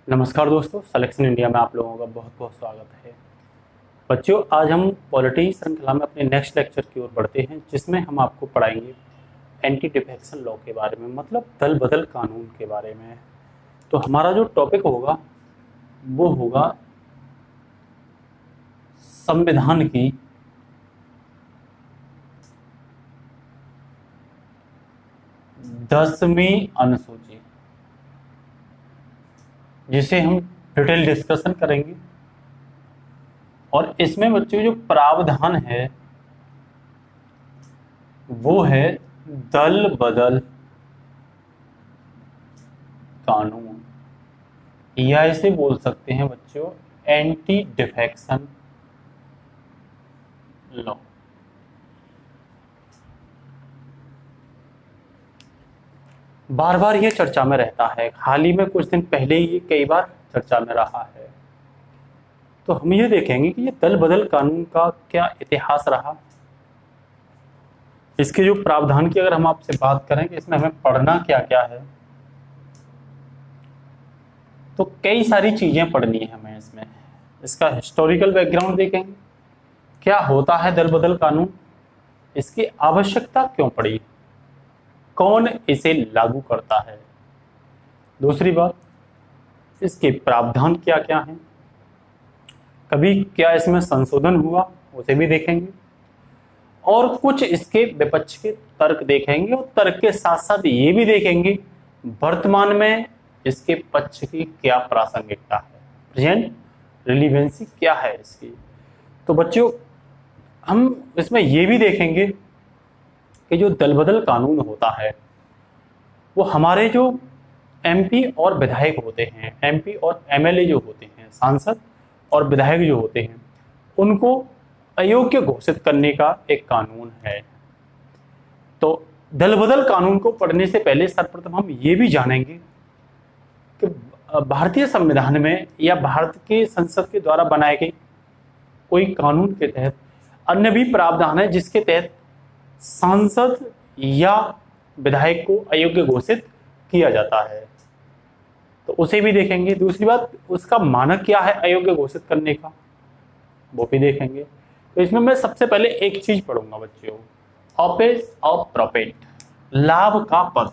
नमस्कार दोस्तों, selection India में आप लोगों का बहुत बहुत स्वागत है। बच्चों, आज हम पॉलिटी श्रृंखला में अपने नेक्स्ट लेक्चर की ओर बढ़ते हैं, जिसमें हम आपको पढ़ाएंगे एंटी डिफेक्शन लॉ के बारे में, मतलब दल बदल कानून के बारे में। तो हमारा जो टॉपिक होगा वो होगा संविधान की 10वीं अनुसूची, जिसे हम डिटेल डिस्कशन करेंगे। और इसमें बच्चों जो प्रावधान है वो है दल बदल कानून, या इसे बोल सकते हैं बच्चों एंटी डिफेक्शन लॉ। बार बार ये चर्चा में रहता है, हाल ही में कुछ दिन पहले ही कई बार चर्चा में रहा है। तो हम ये देखेंगे कि ये दल बदल कानून का क्या इतिहास रहा, इसके जो प्रावधान की अगर हम आपसे बात करें कि इसमें हमें पढ़ना क्या क्या है, तो कई सारी चीजें पढ़नी है हमें इसमें। इसका हिस्टोरिकल बैकग्राउंड देखेंगे, क्या होता है दल बदल कानून, इसकी आवश्यकता क्यों पड़ी, कौन इसे लागू करता है। दूसरी बात, इसके प्रावधान क्या क्या हैं, कभी क्या इसमें संशोधन हुआ उसे भी देखेंगे, और कुछ इसके विपक्ष के तर्क देखेंगे, और तर्क के साथ साथ ये भी देखेंगे वर्तमान में इसके पक्ष की क्या प्रासंगिकता है, प्रेजेंट रिलीवेंसी क्या है इसकी। तो बच्चों, हम इसमें ये भी देखेंगे कि जो दल बदल कानून होता है वो हमारे जो एमपी और विधायक होते हैं, एमपी और एमएलए जो होते हैं, सांसद और विधायक जो होते हैं, उनको अयोग्य घोषित करने का एक कानून है। तो दल बदल कानून को पढ़ने से पहले सर्वप्रथम हम ये भी जानेंगे कि भारतीय संविधान में या भारत के संसद के द्वारा बनाए गए कोई कानून के तहत अन्य भी प्रावधान है जिसके तहत सांसद या विधायक को अयोग्य घोषित किया जाता है, तो उसे भी देखेंगे। दूसरी बात, उसका मानक क्या है अयोग्य घोषित करने का, वो भी देखेंगे। तो इसमें मैं सबसे पहले एक चीज पढ़ूंगा बच्चों, ऑफिस ऑफ प्रॉफिट, लाभ का पद।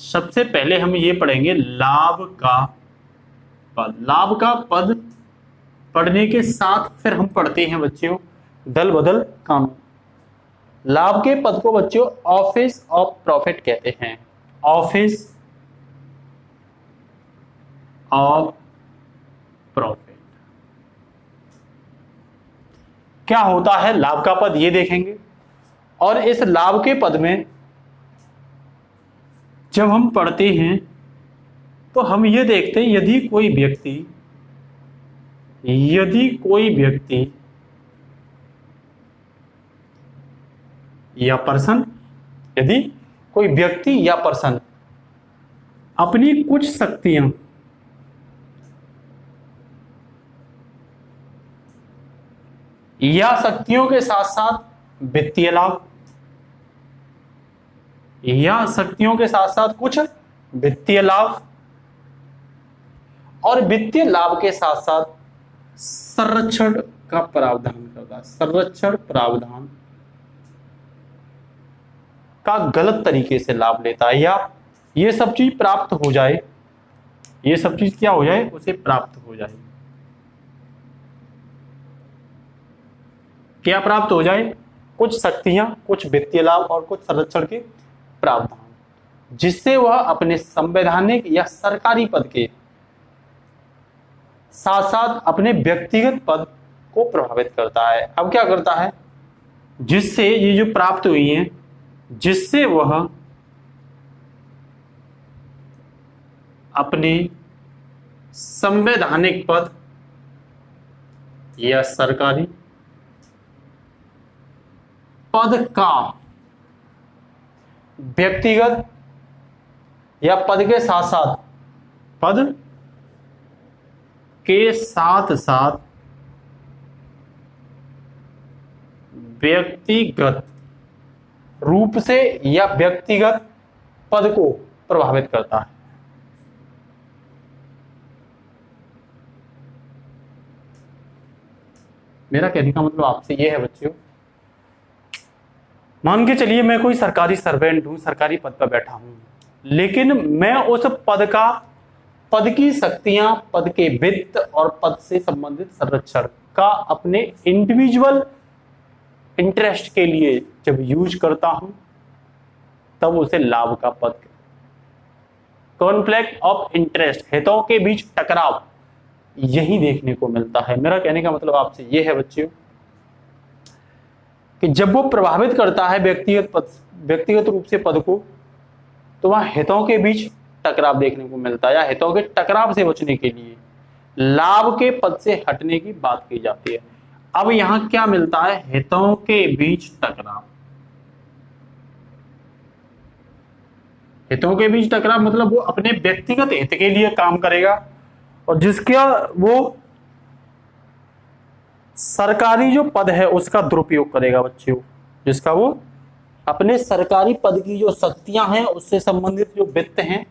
सबसे पहले हम ये पढ़ेंगे लाभ का पद। लाभ का पद पढ़ने के साथ फिर हम पढ़ते हैं बच्चों दल बदल कानून। लाभ के पद को बच्चों ऑफिस ऑफ प्रॉफिट कहते हैं, ऑफिस ऑफ प्रॉफिट। क्या होता है लाभ का पद ये देखेंगे, और इस लाभ के पद में जब हम पढ़ते हैं तो हम ये देखते हैं यदि कोई व्यक्ति या पर्सन, यदि कोई व्यक्ति या पर्सन अपनी कुछ शक्तियां या शक्तियों के साथ साथ वित्तीय लाभ, या शक्तियों के साथ साथ कुछ वित्तीय लाभ, और वित्तीय लाभ के साथ साथ संरक्षण का प्रावधान करता है, संरक्षण प्रावधान का गलत तरीके से लाभ लेता है, या ये सब चीज प्राप्त हो जाए, ये सब चीज क्या हो जाए, उसे प्राप्त हो जाए। क्या प्राप्त हो जाए, कुछ शक्तियां, कुछ वित्तीय लाभ और कुछ संरक्षण के प्रावधान, जिससे वह अपने संवैधानिक या सरकारी पद के साथ साथ अपने व्यक्तिगत पद को प्रभावित करता है। अब क्या करता है, जिससे ये जो प्राप्त हुई है, जिससे वह अपने संवैधानिक पद या सरकारी पद का व्यक्तिगत या पद के साथ साथ, पद के साथ साथ व्यक्तिगत रूप से या व्यक्तिगत पद को प्रभावित करता है। मेरा कहने का मतलब आपसे ये है बच्चों, मान के चलिए मैं कोई सरकारी सर्वेंट हूं, सरकारी पद पर बैठा हूं, लेकिन मैं उस पद की शक्तियां, पद के वित्त और पद से संबंधित संरक्षण का अपने इंडिविजुअल इंटरेस्ट के लिए जब यूज करता हूं, तब उसे लाभ का पद, कॉन्फ्लिक्ट ऑफ इंटरेस्ट, हितों के बीच टकराव, यही देखने को मिलता है। मेरा कहने का मतलब आपसे यह है बच्चों कि जब वो प्रभावित करता है व्यक्तिगत रूप से पद को, तो वहां हितों के बीच टकराव देखने को मिलता है, या हितों के टकराव से बचने के लिए लाभ के पद से हटने की बात की जाती है। अब यहां क्या मिलता है? हितों के बीच टकराव। हितों के बीच टकराव मतलब वो अपने व्यक्तिगत हित के लिए काम करेगा और जिसका वो सरकारी जो पद है उसका दुरुपयोग करेगा बच्चों, जिसका वो अपने सरकारी पद की जो शक्तियां हैं उससे संबंधित जो वित्त हैं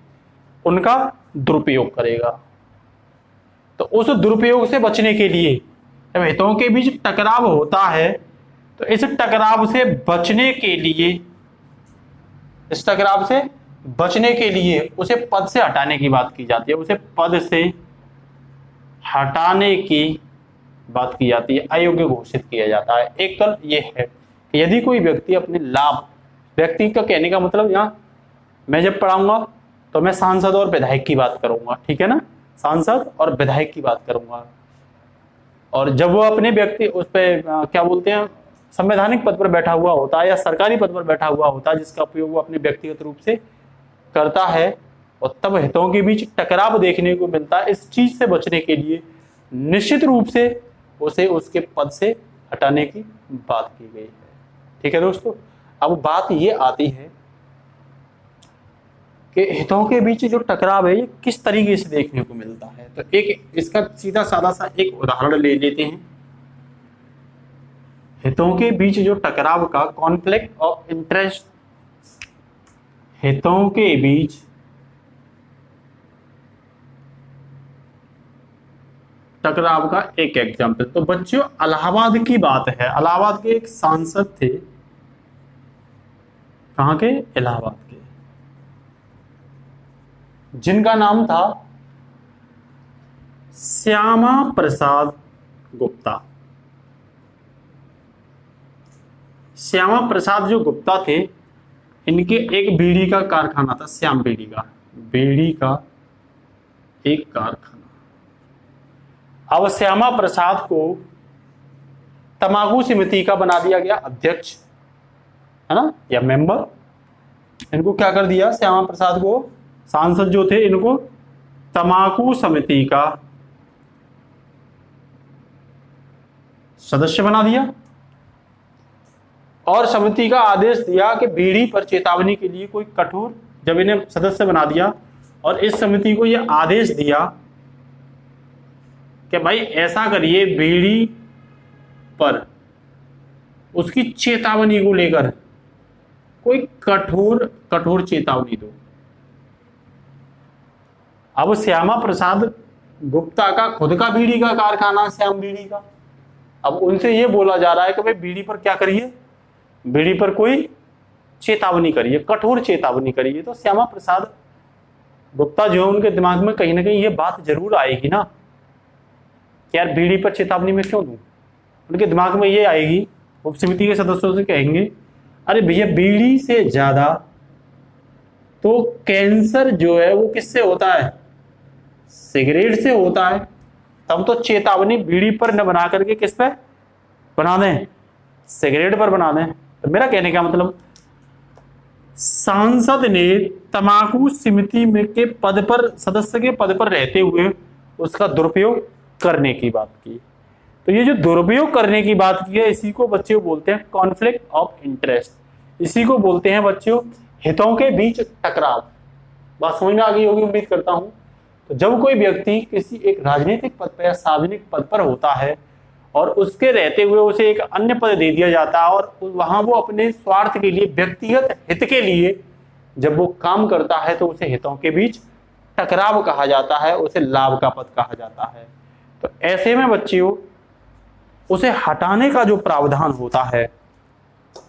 उनका दुरुपयोग करेगा। तो उस दुरुपयोग से बचने के लिए जब हितों के बीच टकराव होता है, तो इस टकराव से बचने के लिए, इस टकराव से बचने के लिए उसे पद से हटाने की बात की जाती है, उसे पद से हटाने की बात की जाती है, अयोग्य घोषित किया जाता है। एक कल ये है कि यदि कोई व्यक्ति अपने लाभ, व्यक्ति का कहने का मतलब यहाँ मैं जब पढ़ाऊंगा तो मैं सांसद और विधायक की बात करूंगा, ठीक है ना, सांसद और विधायक की बात करूंगा। और जब वो अपने व्यक्ति उस पर क्या बोलते हैं, संवैधानिक पद पर बैठा हुआ होता है या सरकारी पद पर बैठा हुआ होता है, जिसका उपयोग वो अपने व्यक्तिगत रूप से करता है, और तब हितों के बीच टकराव देखने को मिलता है। इस चीज से बचने के लिए निश्चित रूप से उसे उसके पद से हटाने की बात की गई है। ठीक है दोस्तों, अब बात ये आती है कि हितों के बीच जो टकराव है ये किस तरीके से देखने को मिलता है। तो एक इसका सीधा साधा सा एक उदाहरण ले लेते हैं। हितों के बीच जो टकराव का कॉन्फ्लिक्ट ऑफ इंटरेस्ट, हितों के बीच टकराव का एक एग्जाम्पल, तो बच्चों इलाहाबाद की बात है। इलाहाबाद के एक सांसद थे, कहां के? इलाहाबाद के, जिनका नाम था श्यामा प्रसाद गुप्ता। श्यामा प्रसाद जो गुप्ता थे, इनके एक बीड़ी का कारखाना था, श्याम बीड़ी का, बीड़ी का एक कारखाना। अब श्यामा प्रसाद को तंबाकू समिति का बना दिया गया अध्यक्ष, है ना, या मेंबर। इनको क्या कर दिया? श्यामा प्रसाद को, सांसद जो थे, इनको तंबाकू समिति का सदस्य बना दिया और समिति का आदेश दिया कि बीड़ी पर चेतावनी के लिए कोई कठोर, जब इन्हें सदस्य बना दिया और इस समिति को यह आदेश दिया कि भाई ऐसा करिए, बीड़ी पर उसकी चेतावनी को लेकर कोई कठोर चेतावनी दो। अब श्यामा प्रसाद गुप्ता का खुद का बीड़ी का कारखाना, श्याम बीड़ी का, अब उनसे यह बोला जा रहा है कि भाई बीड़ी पर क्या करिए, बीड़ी पर कोई चेतावनी करिए, कठोर चेतावनी करिए। तो श्यामा प्रसाद गुप्ता जो है, उनके दिमाग में कहीं ना कहीं ये बात जरूर आएगी ना कि यार बीड़ी पर चेतावनी में क्यों दूं। उनके दिमाग में ये आएगी, उप समिति के सदस्यों से कहेंगे, अरे भैया बीड़ी से ज्यादा तो कैंसर जो है वो किससे होता है? सिगरेट से होता है। तब तो चेतावनी बीड़ी पर न बना करके किस पे बना दें? सिगरेट पर बना दें। तो मेरा कहने का मतलब, सांसद ने तंबाकू समिति में के पद पर, सदस्य के पद पर रहते हुए उसका दुरुपयोग करने की बात की। तो ये जो दुरुपयोग करने की बात की है, इसी को बच्चों बोलते हैं कॉन्फ्लिक्ट ऑफ इंटरेस्ट, इसी को बोलते हैं बच्चों हितों के बीच टकराव। बात समझ में आ गई होगी उम्मीद करता हूं। तो जब कोई व्यक्ति किसी एक राजनीतिक पद पर या सार्वजनिक पद पर होता है और उसके रहते हुए उसे एक अन्य पद दे दिया जाता है और वहां वो अपने स्वार्थ के लिए, व्यक्तिगत हित के लिए जब वो काम करता है, तो उसे हितों के बीच टकराव कहा जाता है, उसे लाभ का पद कहा जाता है। तो ऐसे में बच्चियों उसे हटाने का जो प्रावधान होता है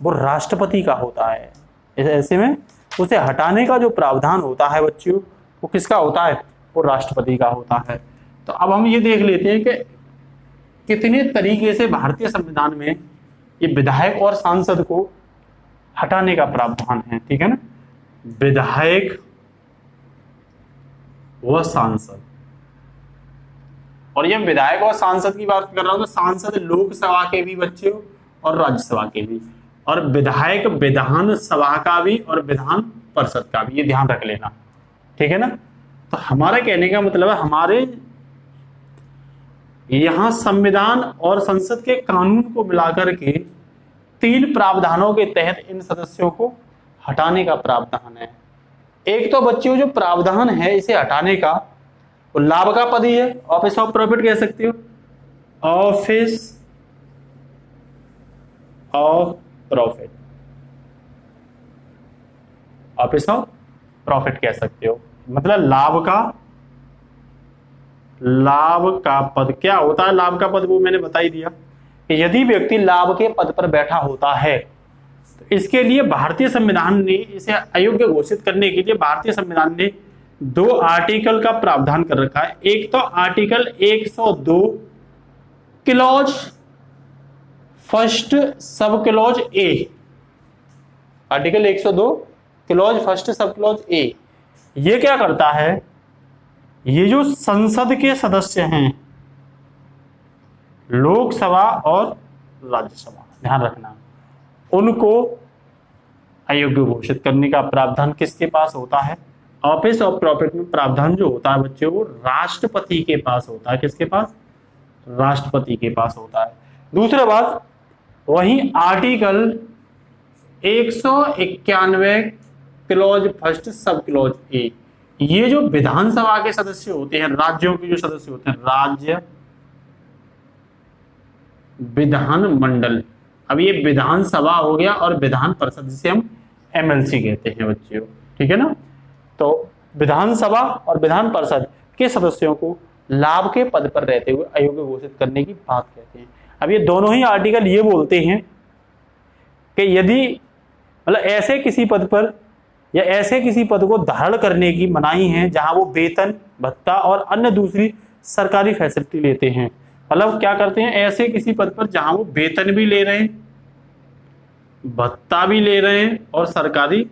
वो राष्ट्रपति का होता है। ऐसे में उसे हटाने का जो प्रावधान होता है बच्चों वो किसका होता है, वो राष्ट्रपति का होता है। तो अब हम ये देख लेते हैं कि कितने तरीके से भारतीय संविधान में ये विधायक और सांसद को हटाने का प्रावधान है, ठीक है ना। विधायक व सांसद, और ये विधायक और सांसद की बात कर रहा हूं तो सांसद लोकसभा के भी बच्चे और राज्यसभा के भी, और विधायक विधान सभा का भी और विधान परिषद का भी, ये ध्यान रख लेना, ठीक है ना। तो हमारा कहने का मतलब है हमारे यहां संविधान और संसद के कानून को मिलाकर के 3 प्रावधानों के तहत इन सदस्यों को हटाने का प्रावधान है। एक तो बच्चों जो प्रावधान है इसे हटाने का वो लाभ का पद ही है, ऑफिस ऑफ प्रॉफिट कह सकते हो, office of profit, office of profit कह सकते हो, मतलब लाभ का पद। क्या होता है लाभ का पद, वो मैंने बता ही दिया कि यदि व्यक्ति लाभ के पद पर बैठा होता है तो इसके लिए भारतीय संविधान ने इसे अयोग्य घोषित करने के लिए भारतीय संविधान ने 2 आर्टिकल का प्रावधान कर रखा है। एक तो article 102 clause first sub clause ए, article 102 clause first sub clause ए, ये क्या करता है, ये जो संसद के सदस्य हैं लोकसभा और राज्यसभा, ध्यान रखना, उनको अयोग्य घोषित करने का प्रावधान किसके पास होता है, ऑफिस ऑफ प्रॉफिट में प्रावधान जो होता है बच्चों वो राष्ट्रपति के पास होता है। किसके पास, राष्ट्रपति के पास होता है। दूसरा बात, वही article 191 clause first sub clause ए, ये जो विधानसभा के सदस्य होते हैं, राज्यों के जो सदस्य होते हैं, राज्य विधान मंडल, अब ये विधानसभा हो गया और विधान परिषद जिसे हम एमएलसी कहते हैं बच्चों, ठीक है ना। तो विधानसभा और विधान परिषद के सदस्यों को लाभ के पद पर रहते हुए अयोग्य घोषित करने की बात कहते हैं। अब ये दोनों ही आर्टिकल ये बोलते हैं कि यदि मतलब ऐसे किसी पद पर या ऐसे किसी पद को धारण करने की मनाही है जहां वो वेतन भत्ता और अन्य दूसरी सरकारी फैसिलिटी लेते हैं, मतलब क्या करते हैं, ऐसे किसी पद पर जहां वो वेतन भी ले रहे हैं, भत्ता भी ले रहे हैं और सरकारी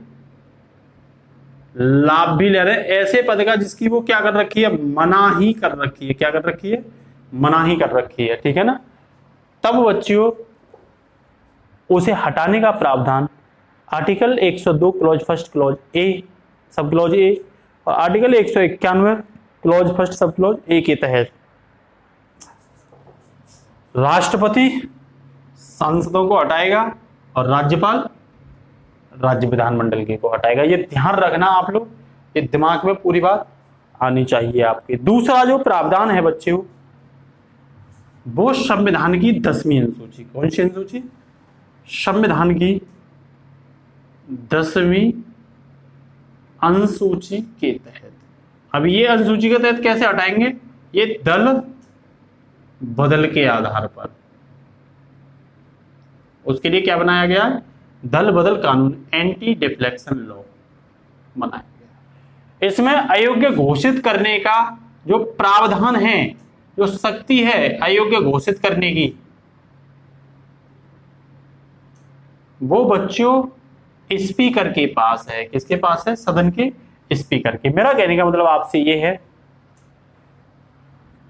लाभ भी ले रहे हैं, ऐसे पद का जिसकी वो क्या कर रखी है, मनाही कर रखी है। क्या कर रखी है, मनाही कर रखी है, ठीक है ना। तब बच्चियों उसे हटाने का प्रावधान article 102 clause first clause A sub clause A और article 191 clause first sub clause A के तहत राष्ट्रपति सांसदों को हटाएगा और राज्यपाल राज्य विधानमंडल के को हटाएगा। ये ध्यान रखना आप लोग, ये दिमाग में पूरी बात आनी चाहिए आपके। दूसरा जो प्रावधान है बच्चों वो संविधान की 10वीं अनुसूची, कौन सी अनुसूची, संविधान की 10वीं अनुसूची के तहत। अब ये अनुसूची के तहत कैसे हटाएंगे, ये दल बदल के आधार पर, उसके लिए क्या बनाया गया है, दल बदल कानून, एंटी डिफ्लेक्शन लॉ बनाया गया। इसमें अयोग्य घोषित करने का जो प्रावधान है, जो शक्ति है अयोग्य घोषित करने की, वो बच्चों स्पीकर के पास है। किसके पास है, सदन के स्पीकर के। मेरा कहने का मतलब आपसे ये है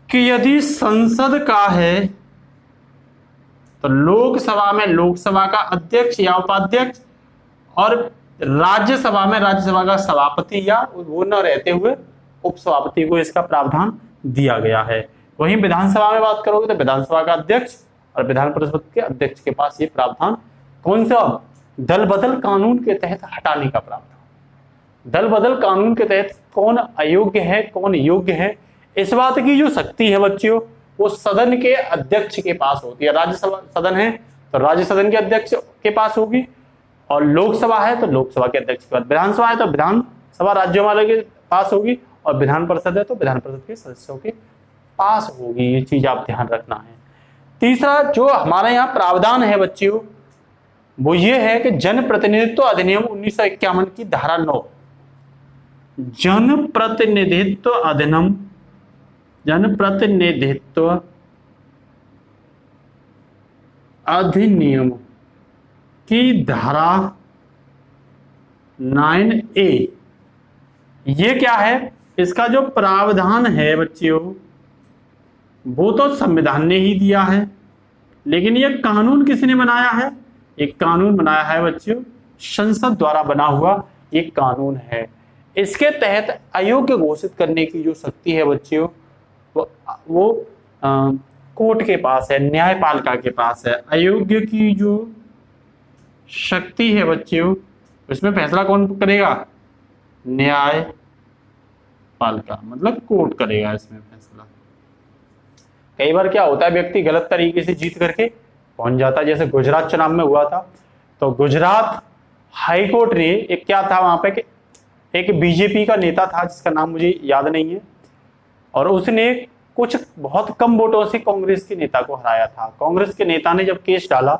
कि यदि संसद का है तो लोकसभा में लोकसभा का अध्यक्ष या उपाध्यक्ष और राज्यसभा में राज्यसभा का सभापति या वो न रहते हुए उपसभापति को इसका प्रावधान दिया गया है। वहीं विधानसभा में बात करोगे तो विधानसभा का अध्यक्ष और विधान परिषद के अध्यक्ष के पास ये प्रावधान कौन सा, दल बदल कानून के तहत हटाने का प्रावधान। दल बदल कानून के तहत कौन अयोग्य है कौन योग्य है, इस बात की जो शक्ति है बच्चों वो सदन के अध्यक्ष के पास होती है। राज्यसभा सदन है तो राज्य सदन के अध्यक्ष के पास होगी, और लोकसभा है तो लोकसभा के अध्यक्ष के पास, विधानसभा है तो विधानसभा राज्यों वाले के पास होगी, और विधान परिषद है तो विधान परिषद के सदस्यों के पास होगी। ये चीज आप ध्यान रखना है। तीसरा जो हमारे यहाँ प्रावधान है बच्चियों, वो ये है कि जन प्रतिनिधित्व अधिनियम 1951 की धारा 9, जन प्रतिनिधित्व अधिनियम, जन प्रतिनिधित्व अधिनियम की धारा 9A, ये क्या है, इसका जो प्रावधान है बच्चियों वो तो संविधान ने ही दिया है, लेकिन ये कानून किसने बनाया है, एक कानून बनाया है बच्चियों, संसद द्वारा बना हुआ ये कानून है। इसके तहत अयोग्य घोषित करने की जो शक्ति है बच्चियों वो कोर्ट के पास है, न्यायपालिका के पास है। अयोग्य की जो शक्ति है बच्चियों, इसमें फैसला कौन करेगा, न्यायपालिका, मतलब कोर्ट करेगा इसमें फैसला। कई बार क्या होता है, व्यक्ति गलत तरीके से जीत करके पहुंच जाता है, जैसे गुजरात चुनाव में हुआ था। तो गुजरात हाई कोर्ट ने एक क्या था वहां पे, एक बीजेपी का नेता था जिसका नाम मुझे याद नहीं है, और उसने कुछ बहुत कम वोटों से कांग्रेस के नेता को हराया था। कांग्रेस के नेता ने जब केस डाला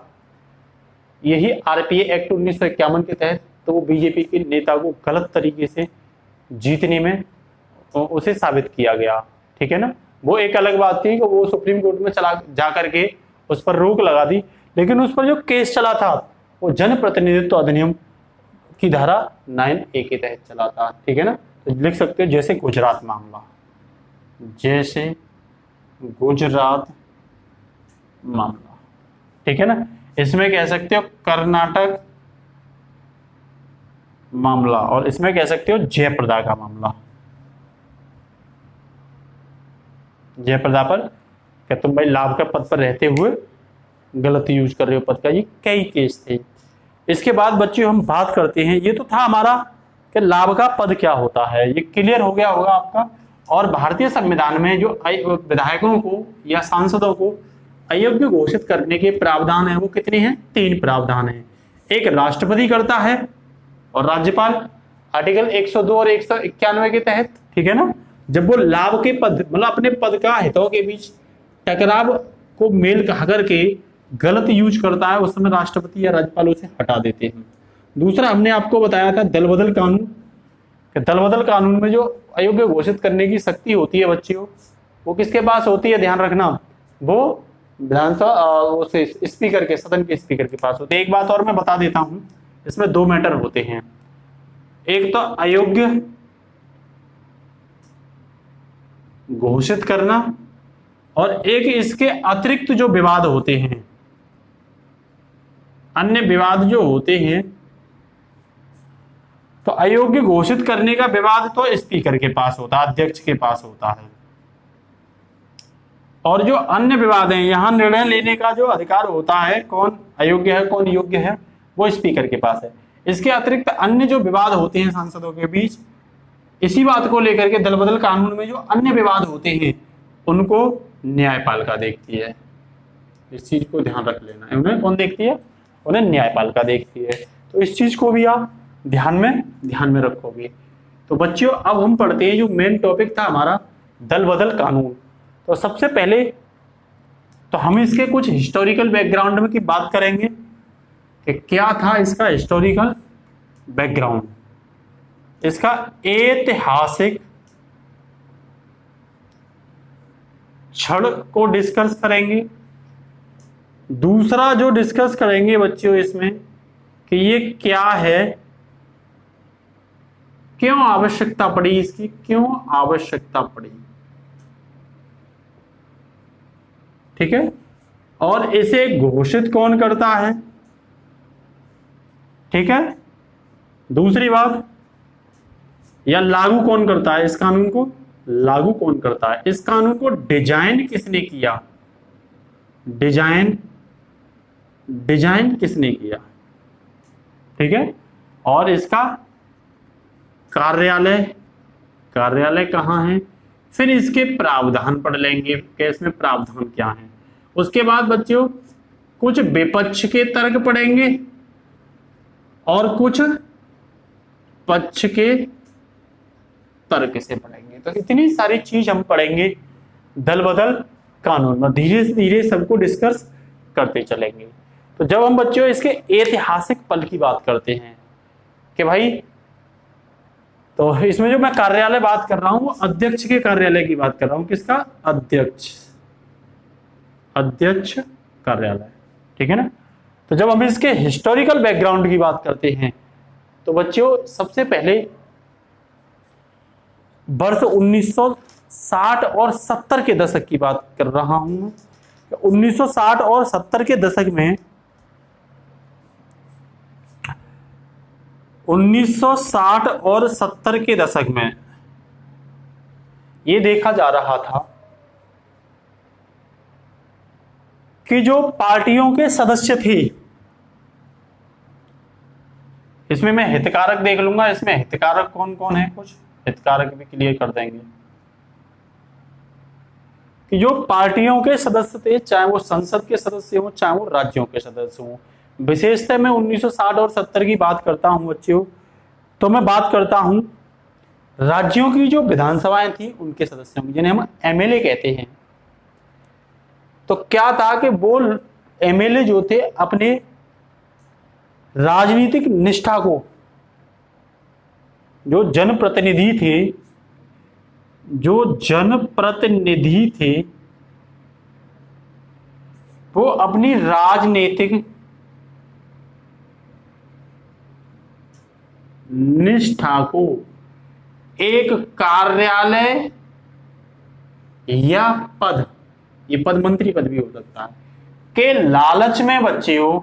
यही आरपीए एक्ट 1951 के तहत, तो वो बीजेपी के नेता को गलत तरीके से जीतने में उसे साबित किया गया, ठीक है ना। वो एक अलग बात थी कि वो सुप्रीम कोर्ट में चला जा करके उस पर रोक लगा दी, लेकिन उस पर जो केस चला था वो जन प्रतिनिधित्व अधिनियम की धारा 9A के तहत चला था, ठीक है ना। तो लिख सकते हो जैसे गुजरात मामला, जैसे गुजरात मामला, ठीक है ना। इसमें कह सकते हो कर्नाटक मामला, और इसमें कह सकते हो जयप्रदा का मामला। जयप्रदा पर क्या तुम भाई लाभ के पद पर रहते हुए गलत यूज कर रहे हो पद का, ये कई केस थे। इसके बाद बच्चों हम बात करते हैं, ये तो था हमारा कि लाभ का पद क्या होता है, ये क्लियर हो गया होगा आपका। और भारतीय संविधान में जो विधायकों को या सांसदों को अयोग्य घोषित करने के प्रावधान है वो कितने हैं, 3 प्रावधान हैं। एक राष्ट्रपति करता है और राज्यपाल, आर्टिकल 102 और 191 के तहत, ठीक है ना। जब वो लाभ के पद मतलब अपने पद का हितों के बीच टकराव को मेल कहा करके गलत यूज करता है, उस समय राष्ट्रपति या राज्यपाल उसे हटा देते हैं। दूसरा हमने आपको बताया था दल बदल कानून, दल बदल कानून में जो अयोग्य घोषित करने की शक्ति होती है बच्चियों वो किसके पास होती है, ध्यान रखना, वो विधानसभा स्पीकर के, सदन के स्पीकर के पास होते हैं। एक बात और मैं बता देता हूं, इसमें 2 मैटर होते हैं, एक तो अयोग्य घोषित करना और एक इसके अतिरिक्त जो विवाद होते हैं, अन्य विवाद जो होते हैं। तो अयोग्य घोषित करने का विवाद तो स्पीकर के पास होता है, अध्यक्ष के पास होता है, और जो अन्य विवाद हैं यहां निर्णय लेने का जो अधिकार होता है, कौन अयोग्य है कौन योग्य है, वो स्पीकर के पास है। इसके अतिरिक्त अन्य जो विवाद होते हैं सांसदों के बीच, इसी बात को लेकर के दल बदल कानून में जो अन्य विवाद होते हैं उनको न्यायपालिका देखती है। इस चीज को ध्यान रख लेना है, उन्हें कौन देखती है, उन्हें न्यायपालिका देखती है। तो इस चीज को भी आप ध्यान में रखोगे। तो बच्चों अब हम पढ़ते हैं जो मेन टॉपिक था हमारा दल बदल कानून। तो सबसे पहले तो हम इसके कुछ हिस्टोरिकल बैकग्राउंड में की बात करेंगे कि क्या था इसका हिस्टोरिकल बैकग्राउंड, इसका ऐतिहासिक क्षण को डिस्कस करेंगे। दूसरा जो डिस्कस करेंगे बच्चों इसमें कि ये क्या है, क्यों आवश्यकता पड़ी इसकी, क्यों आवश्यकता पड़ी, ठीक है, और इसे घोषित कौन करता है, ठीक है। दूसरी बात, या लागू कौन करता है, इस कानून को लागू कौन करता है, इस कानून को डिजाइन किसने किया, डिजाइन किसने किया, ठीक है। और इसका कार्यालय कहाँ है, फिर इसके प्रावधान पढ़ लेंगे कि इसमें प्रावधान क्या है। उसके बाद बच्चों कुछ विपक्ष के तर्क पढ़ेंगे और कुछ पक्ष के तर्क से पढ़ेंगे। तो इतनी सारी चीज हम पढ़ेंगे दल बदल कानून में धीरे धीरे सबको डिस्कस करते चलेंगे। तो जब हम बच्चों इसके ऐतिहासिक पल की बात करते हैं कि भाई, तो इसमें जो मैं कार्यालय बात कर रहा हूं वो अध्यक्ष के कार्यालय की बात कर रहा हूं। किसका? अध्यक्ष, अध्यक्ष कार्यालय, ठीक है ना। तो जब हम इसके हिस्टोरिकल बैकग्राउंड की बात करते हैं तो बच्चों सबसे पहले वर्ष 1960 और 70 के दशक की बात कर रहा हूं। 1960 और 70 के दशक में 1960 और 70 के दशक में ये देखा जा रहा था कि जो पार्टियों के सदस्य थे, इसमें मैं हितकारक देख लूंगा, इसमें हितकारक कौन कौन है, कुछ हितकारक भी क्लियर कर देंगे कि जो पार्टियों के सदस्य थे, चाहे वो संसद के सदस्य हो चाहे वो राज्यों के सदस्य हो। विशेषतः मैं 1960 और 70 की बात करता हूं बच्चों, तो मैं बात करता हूं राज्यों की जो विधानसभाएं थी उनके सदस्यों की, जिन्हें हम एमएलए कहते हैं। तो क्या था कि वो एमएलए जो थे अपने राजनीतिक निष्ठा को, जो जनप्रतिनिधि थे वो अपनी राजनीतिक निष्ठा को एक कार्यालय या पद, ये पद मंत्री पद भी हो सकता है, के लालच में बच्चों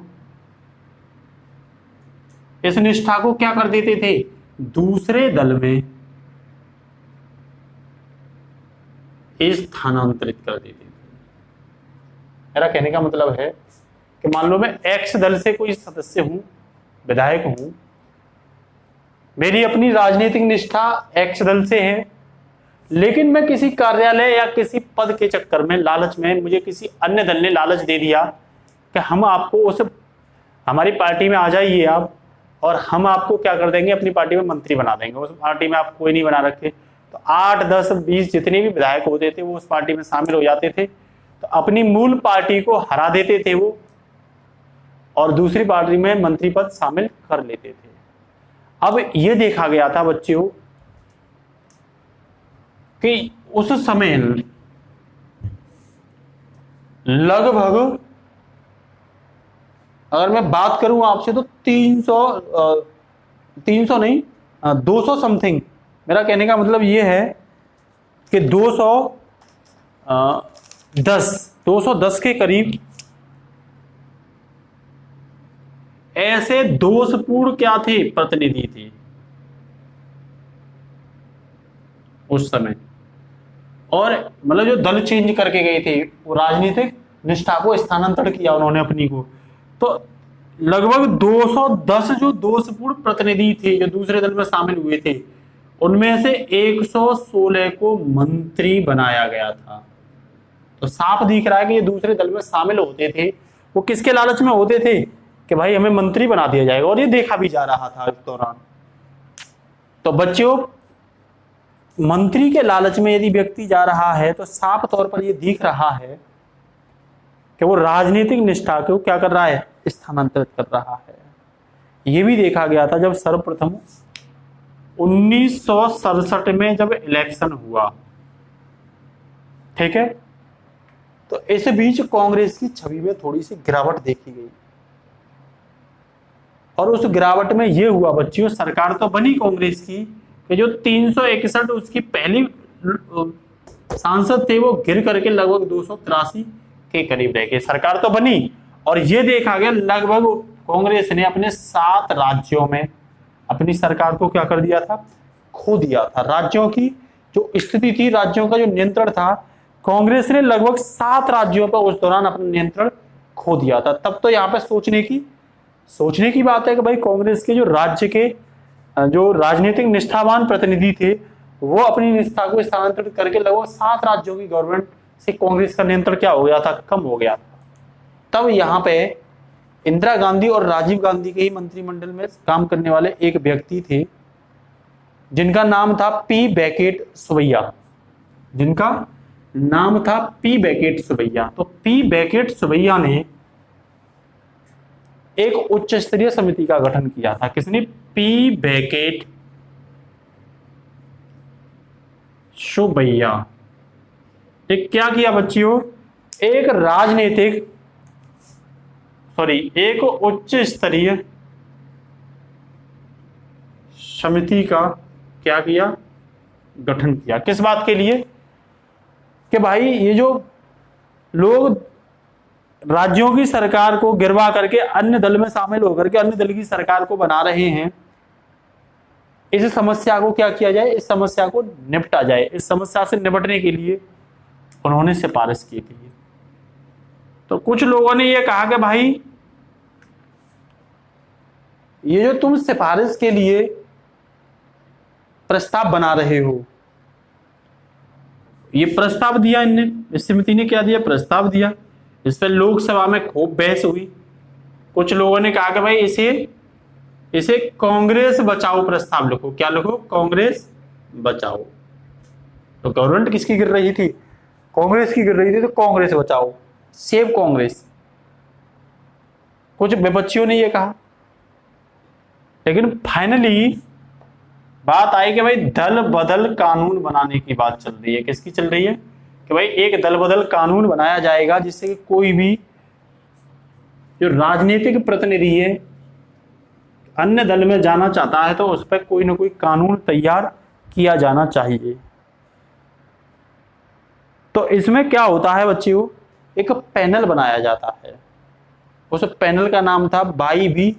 इस निष्ठा को क्या कर देते थे? दूसरे दल में स्थानांतरित कर देते थे। मेरा कहने का मतलब है कि मान लो मैं एक्स दल से कोई सदस्य हूं, विधायक हूं, मेरी अपनी राजनीतिक निष्ठा एक्स दल से है, लेकिन मैं किसी कार्यालय या किसी पद के चक्कर में, लालच में, मुझे किसी अन्य दल ने लालच दे दिया कि हम आपको उस हमारी पार्टी में आ जाइए आप, और हम आपको क्या कर देंगे, अपनी पार्टी में मंत्री बना देंगे। उस पार्टी में आप कोई नहीं बना रखे, तो 8, 10, 20 जितने भी विधायक होते थे वो उस पार्टी में शामिल हो जाते थे, तो अपनी मूल पार्टी को हरा देते थे वो, और दूसरी पार्टी में मंत्री पद शामिल कर लेते थे। अब ये देखा गया था बच्चों कि उस समय लगभग, अगर मैं बात करूं आपसे, तो 300 नहीं, 200 समथिंग, मेरा कहने का मतलब ये है कि 210 के करीब ऐसे दोषपूर्ण क्या थे, प्रतिनिधि थे उस समय। और मतलब जो दल चेंज करके गए थे, वो राजनीतिक निष्ठा को स्थानांतरण किया उन्होंने अपनी को, तो लगभग 210 जो दोषपूर्ण प्रतिनिधि थे जो दूसरे दल में शामिल हुए थे, उनमें से 116 को मंत्री बनाया गया था। तो साफ दिख रहा है कि ये दूसरे दल में शामिल होते थे, वो किसके लालच में होते थे कि भाई हमें मंत्री बना दिया जाएगा, और ये देखा भी जा रहा था इस दौरान। तो बच्चों, मंत्री के लालच में यदि व्यक्ति जा रहा है तो साफ तौर पर ये दिख रहा है कि वो राजनीतिक निष्ठा को क्या कर रहा है, स्थानांतरित कर रहा है। ये भी देखा गया था जब सर्वप्रथम 1967 में जब इलेक्शन हुआ, ठीक है, तो इस बीच कांग्रेस की छवि में थोड़ी सी गिरावट देखी गई, और उस गिरावट में यह हुआ बच्चियों, सरकार तो बनी कांग्रेस की कि जो 361 उसकी पहली सांसद थे वो गिर करके लगभग 283 के करीब रह गए। सरकार तो बनी, और ये देखा गया लगभग कांग्रेस ने अपने 7 राज्यों में अपनी सरकार को क्या कर दिया था, खो दिया था। राज्यों की जो स्थिति थी, राज्यों का जो नियंत्रण था, कांग्रेस ने लगभग 7 राज्यों पर उस दौरान अपना नियंत्रण खो दिया था। तब तो यहाँ पे सोचने की बात है कि भाई कांग्रेस के जो राज्य के जो राजनीतिक निष्ठावान प्रतिनिधि थे वो अपनी निष्ठा को स्थानांतरित करके लगभग 7 राज्यों की गवर्नमेंट से कांग्रेस का नियंत्रण क्या हो गया था, कम हो गया था। तब यहाँ पे इंदिरा गांधी और राजीव गांधी के ही मंत्रिमंडल में काम करने वाले एक व्यक्ति थे जिनका नाम था पी. बेकेट सुवैया, जिनका नाम था पी बेकेट सुबैया। तो पी बेकेट सुबैया ने एक उच्च स्तरीय समिति का गठन किया था। किसने? P Beckett Subbaiah. एक क्या किया बच्चियों? एक एक उच्च स्तरीय समिति का क्या किया? गठन किया। किस बात के लिए? कि भाई ये जो लोग राज्यों की सरकार को गिरवा करके अन्य दल में शामिल होकर के अन्य दल की सरकार को बना रहे हैं, इस समस्या को क्या किया जाए? इस समस्या को निपटा जाए। इस समस्या से निपटने के लिए उन्होंने सिफारिश की थी। तो कुछ लोगों ने यह कहा कि भाई ये जो तुम सिफारिश के लिए प्रस्ताव बना रहे हो, ये प्रस्ताव दिया इनने, इस समिति ने क्या दिया? प्रस्ताव दिया। इस पर लोकसभा में खूब बहस हुई। कुछ लोगों ने कहा कि भाई इसे कांग्रेस बचाओ प्रस्ताव लिखो। क्या लिखो? कांग्रेस बचाओ। तो गवर्नमेंट किसकी गिर रही थी? कांग्रेस की गिर रही थी। तो कांग्रेस बचाओ, सेव कांग्रेस। कुछ विपक्षियों ने यह कहा। लेकिन फाइनली बात आई कि भाई दल बदल कानून बनाने की बात चल रही है। किसकी चल रही है? कि भाई एक दल बदल कानून बनाया जाएगा जिससे कि कोई भी जो राजनीतिक प्रतिनिधि है अन्य दल में जाना चाहता है तो उस पर कोई ना कोई कानून तैयार किया जाना चाहिए। तो इसमें क्या होता है बच्चियों? एक पैनल बनाया जाता है। उस पैनल का नाम था बाई बी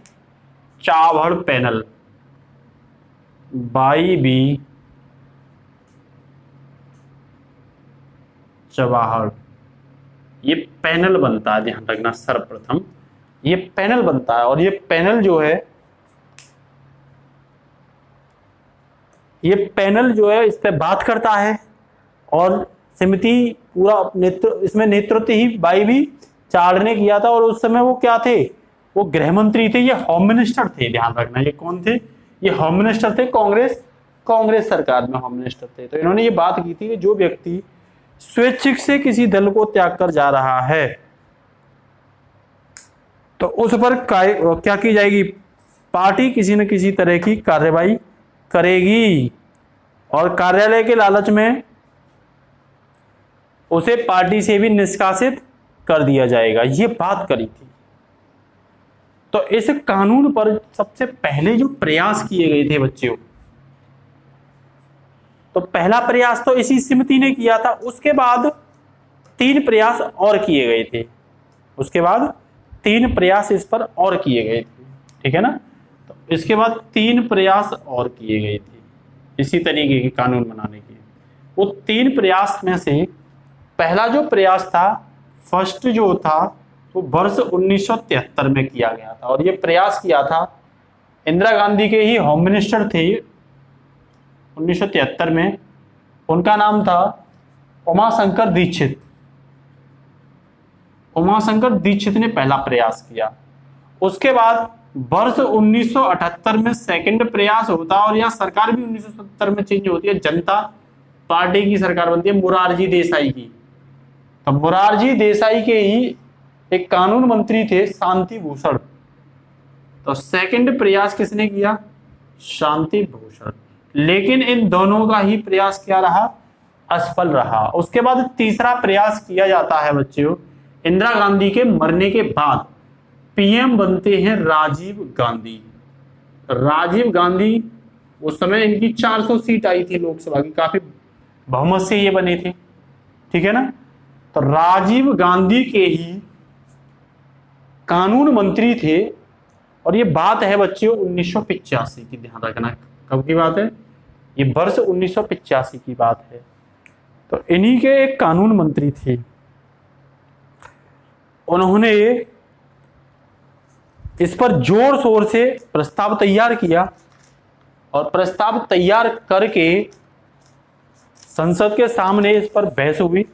चावड़ पैनल। बाई बी चवाहड़ ये पैनल बनता है। ध्यान रखना, सर्वप्रथम ये पैनल बनता है और ये पैनल जो है इस पे बात करता है और समिति पूरा इसमें नेतृत्व ही बाई बी चावड़ ने किया था। और उस समय वो क्या थे? वो गृह मंत्री थे, ये होम मिनिस्टर थे। ध्यान रखना, ये कौन थे? ये होम मिनिस्टर थे। कांग्रेस सरकार में होम मिनिस्टर थे। तो इन्होंने ये बात की थी कि जो व्यक्ति स्वैच्छिक से किसी दल को त्याग कर जा रहा है तो उस पर क्या की जाएगी? पार्टी किसी न किसी तरह की कार्रवाई करेगी और कार्यालय के लालच में उसे पार्टी से भी निष्कासित कर दिया जाएगा। ये बात करी थी। तो इस कानून पर सबसे पहले जो प्रयास किए गए थे बच्चों, तो पहला प्रयास तो इसी समिति ने किया था। उसके बाद 3 प्रयास और किए गए थे। उसके बाद 3 प्रयास इस पर और किए गए थे। ठीक है ना? तो इसके बाद 3 प्रयास और किए गए थे इसी तरीके के कानून बनाने के। वो 3 प्रयास में से पहला जो प्रयास था, फर्स्ट जो था, वो वर्ष 1973 में किया गया था। और ये प्रयास किया था, इंदिरा गांधी के ही होम मिनिस्टर थे 1973 में। उनका नाम था उमाशंकर दीक्षित। उमाशंकर दीक्षित ने पहला प्रयास किया। उसके बाद वर्ष 1978 में सेकंड प्रयास होता है और यह सरकार भी 1970 में चेंज होती है। जनता पार्टी की सरकार बनती है मोरारजी देसाई की। तो मोरारजी देसाई के ही एक कानून मंत्री थे शांति भूषण। तो सेकंड प्रयास किसने किया? शांति भूषण। लेकिन इन दोनों का ही प्रयास क्या रहा? असफल रहा। उसके बाद तीसरा प्रयास किया जाता है बच्चों, इंदिरा गांधी के मरने के बाद पीएम बनते हैं राजीव गांधी। राजीव गांधी उस समय इनकी 400 सीट आई थी लोकसभा की, काफी बहुमत से ये बने थे। ठीक है ना? तो राजीव गांधी के ही कानून मंत्री थे। और ये बात है बच्चों 1985 की। ध्यान रखना, कब की बात है? ये वर्ष 1985 की बात है। तो इन्हीं के एक कानून मंत्री थे। उन्होंने इस पर जोर शोर से प्रस्ताव तैयार किया और प्रस्ताव तैयार करके संसद के सामने इस पर बहस हुई,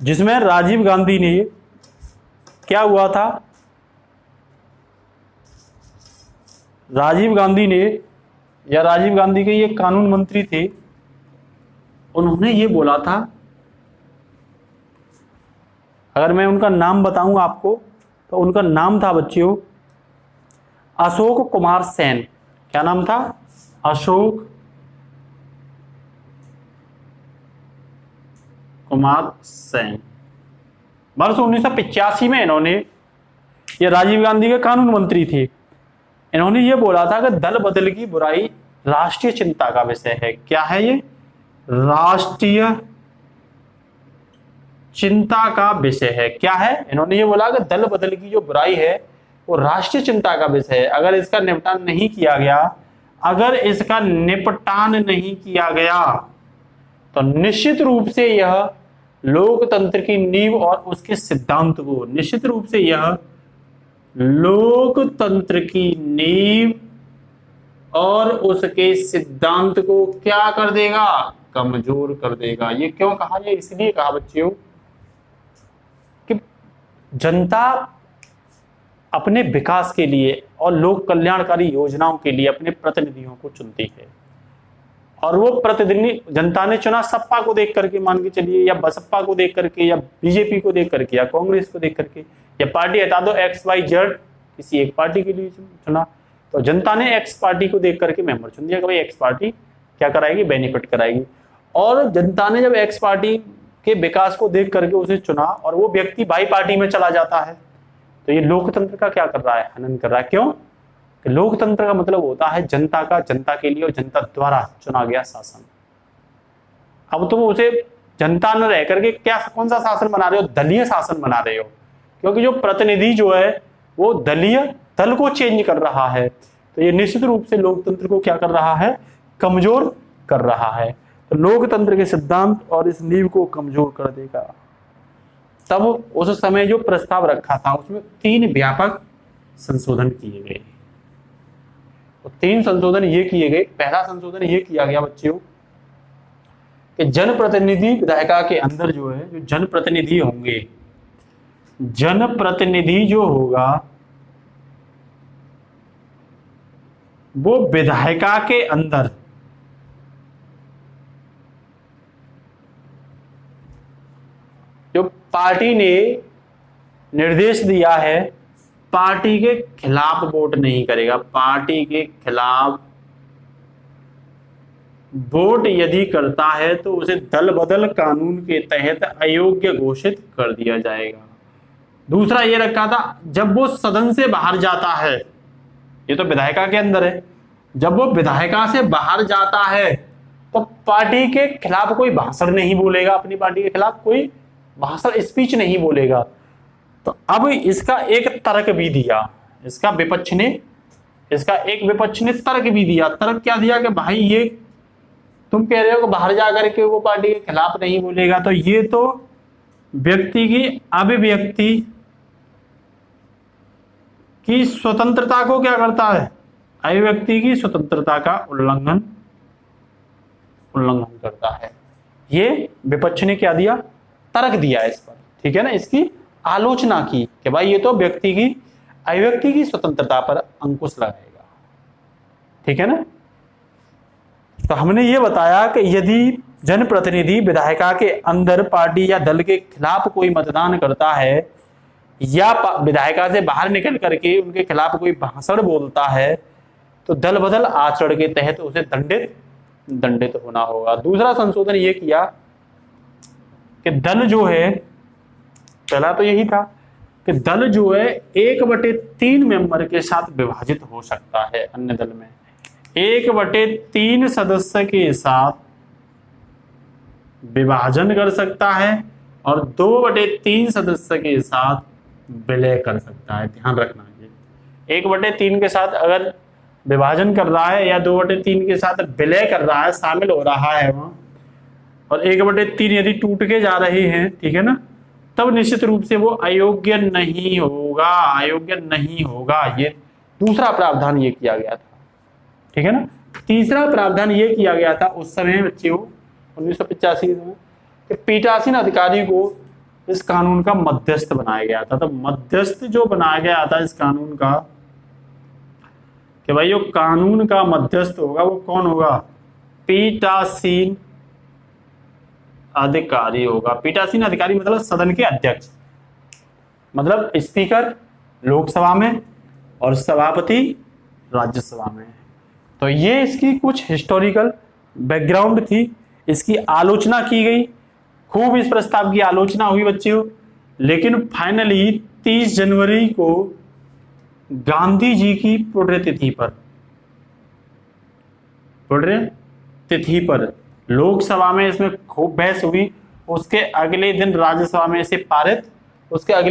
जिसमें राजीव गांधी ने, क्या हुआ था, राजीव गांधी के ये कानून मंत्री थे, उन्होंने ये बोला था, अगर मैं उनका नाम बताऊं आपको तो उनका नाम था बच्चियों अशोक कुमार सेन। क्या नाम था? अशोक कुमार सेन। वर्ष 1985 में इन्होंने, ये राजीव गांधी के कानून मंत्री थे, इन्होंने ये बोला था कि दल बदल की बुराई राष्ट्रीय चिंता का विषय है। क्या है ये? राष्ट्रीय चिंता का विषय है। क्या है? इन्होंने ये बोला कि दल बदल की जो बुराई है वो राष्ट्रीय चिंता का विषय है। अगर इसका निपटान नहीं किया गया, अगर इसका निपटान नहीं किया गया तो निश्चित रूप से यह लोकतंत्र की नींव और उसके सिद्धांत को, निश्चित रूप से यह लोकतंत्र की नींव और उसके सिद्धांत को क्या कर देगा? कमजोर कर देगा। ये क्यों कहा? ये इसलिए कहा बच्चियों कि जनता अपने विकास के लिए और लोक कल्याणकारी योजनाओं के लिए अपने प्रतिनिधियों को चुनती है, और वो प्रतिनिधि जनता ने चुना सपा को देख करके, मान के चलिए, या बसपा को देख करके, या बीजेपी को देख करके, या कांग्रेस को देख करके, या पार्टी हटा दो XYZ किसी एक पार्टी के लिए चुना, तो जनता ने X पार्टी को देख करके मेंबर चुन दिया कि भाई X पार्टी क्या कराएगी? बेनिफिट कराएगी। और जनता ने जब X पार्टी के विकास को देख करके उसे चुना और वो व्यक्ति वाई पार्टी में चला जाता है, तो ये लोकतंत्र का क्या कर रहा है? हनन कर रहा है। क्यों? कि लोकतंत्र का मतलब होता है जनता का, जनता के लिए और जनता द्वारा चुना गया शासन। अब तुम उसे जनता न रह करके क्या, कौन सा शासन बना रहे हो? दलीय शासन बना रहे हो, क्योंकि जो प्रतिनिधि जो है वो दलीय दल को चेंज कर रहा है। तो ये निश्चित रूप से लोकतंत्र को क्या कर रहा है? कमजोर कर रहा है। तो लोकतंत्र के सिद्धांत और इस नींव को कमजोर कर देगा। तब उस समय जो प्रस्ताव रखा था उसमें 3 व्यापक संशोधन किए गए। तो 3 संशोधन ये किए गए। पहला संशोधन ये किया गया बच्चों कि जनप्रतिनिधि विधायिका के अंदर जो है, जो जनप्रतिनिधि होंगे, जनप्रतिनिधि जो होगा वो विधायिका के अंदर जो पार्टी ने निर्देश दिया है, पार्टी के खिलाफ वोट नहीं करेगा। पार्टी के खिलाफ वोट यदि करता है तो उसे दल बदल कानून के तहत अयोग्य घोषित कर दिया जाएगा। दूसरा ये रखा था, जब वो सदन से बाहर जाता है, ये तो विधायिका के अंदर है, जब वो विधायिका से बाहर जाता है तो पार्टी के खिलाफ कोई भाषण नहीं बोलेगा, अपनी पार्टी के खिलाफ कोई भाषण स्पीच नहीं बोलेगा। तो अब इसका एक तर्क भी दिया, इसका विपक्ष ने, इसका एक विपक्ष ने तर्क भी दिया। तर्क क्या दिया कि भाई ये तुम कह रहे हो कि बाहर जाकर के वो पार्टी के खिलाफ नहीं बोलेगा, तो ये तो व्यक्ति की अभिव्यक्ति की स्वतंत्रता को क्या करता है? अभिव्यक्ति की स्वतंत्रता का उल्लंघन करता है। ये विपक्ष ने क्या दिया? तर्क दिया इस पर, ठीक है ना, इसकी आलोचना की कि भाई ये तो व्यक्ति की अभिव्यक्ति की स्वतंत्रता पर अंकुश लगाएगा, ठीक है ना। तो हमने ये बताया कि यदि जनप्रतिनिधि विधायिका के अंदर पार्टी या दल के खिलाफ कोई मतदान करता है या विधायिका से बाहर निकल करके उनके खिलाफ कोई भाषण बोलता है तो दल बदल आचरण के तहत उसे दंडित होना होगा। दूसरा संशोधन ये किया कि दल जो है, पहला तो यही था कि दल जो है 1/3 मेंबर के साथ विभाजित हो सकता है। अन्य दल में 1/3 सदस्य के साथ विभाजन कर सकता है और 2/3 सदस्य के साथ विलय कर सकता है। ध्यान रखना, ये 1/3 के साथ अगर विभाजन कर रहा है या 2/3 के साथ विलय कर रहा है, शामिल हो रहा है वहां, और 1/3 यदि टूट के जा रहे हैं, ठीक है ना, तब निश्चित रूप से वो अयोग्य नहीं होगा, अयोग्य नहीं होगा। ये दूसरा प्रावधान ये किया गया था, ठीक है ना। तीसरा प्रावधान ये किया गया था उस समय बच्चों 1985 में कि पीठासीन अधिकारी को इस कानून का मध्यस्थ बनाया गया था। तो मध्यस्थ जो बनाया गया था इस कानून का, कि भाई जो कानून का मध्यस्थ होगा वो कौन होगा? पीठासीन अधिकारी होगा। पीठासीन अधिकारी मतलब सदन के अध्यक्ष, मतलब स्पीकर लोकसभा में और सभापति राज्यसभा में। तो ये इसकी कुछ हिस्टोरिकल बैकग्राउंड थी, इसकी आलोचना की गई, खूब इस प्रस्ताव की आलोचना हुई बच्चों, लेकिन फाइनली 30 जनवरी को गांधी जी की पुण्यतिथि पर लोकसभा में इसमें खूब बहस हुई। उसके अगले दिन राज्यसभा में इसे पारित क्या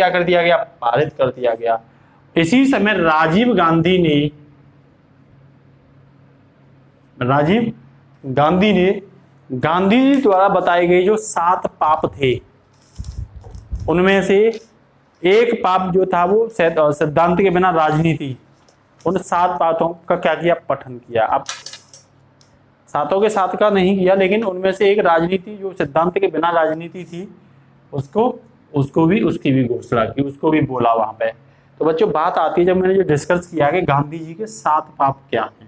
कर दिया गया, पारित कर दिया गया। इसी समय राजीव गांधी ने गांधी जी द्वारा बताए गए जो 7 पाप थे, उनमें से एक पाप जो था वो सिद्धांत के बिना राजनीति, उन 7 पापों का क्या किया, पठन किया। अब 7 के 7 का नहीं किया, लेकिन उनमें से एक राजनीति जो सिद्धांत के बिना राजनीति थी, उसकी भी घोषणा की, उसको भी बोला वहां पे। तो बच्चों बात आती है, जब मैंने जो डिस्कस किया कि गांधी जी के 7 पाप क्या हैं,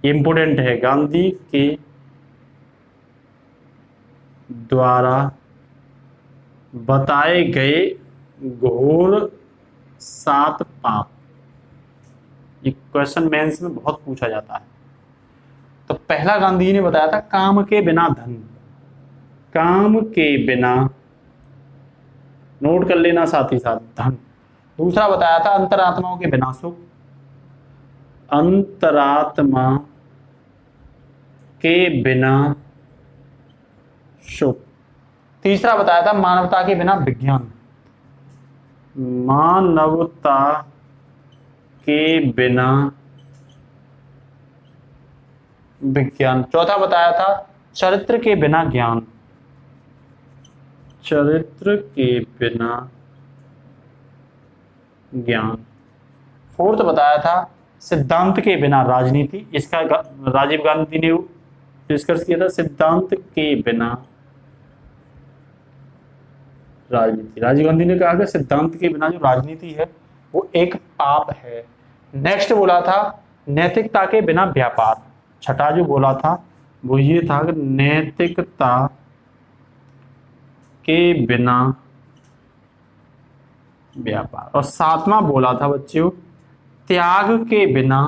इंपोर्टेंट है, गांधी के द्वारा बताए गए घोर 7 पाप, ये क्वेश्चन मेंस में बहुत पूछा जाता है। तो पहला गांधी जी ने बताया था काम के बिना धन, काम के बिना, नोट कर लेना साथ ही साथ, धन। दूसरा बताया था अंतरात्माओं के बिना सुख, अंतरात्मा के बिना सुख। तीसरा बताया था मानवता के बिना विज्ञान, मानवता के बिना विज्ञान। चौथा बताया था चरित्र के बिना ज्ञान, चरित्र के बिना ज्ञान। फोर्थ बताया था सिद्धांत के बिना राजनीति, इसका राजीव गांधी ने डिस्कस किया था, सिद्धांत के बिना राजनीति। राजीव गांधी ने कहा कि सिद्धांत के बिना जो राजनीति है वो एक पाप है। नेक्स्ट बोला था नैतिकता के बिना व्यापार। छठा जो बोला था वो ये था कि नैतिकता के बिना व्यापार। और 7वां बोला था बच्चों त्याग के बिना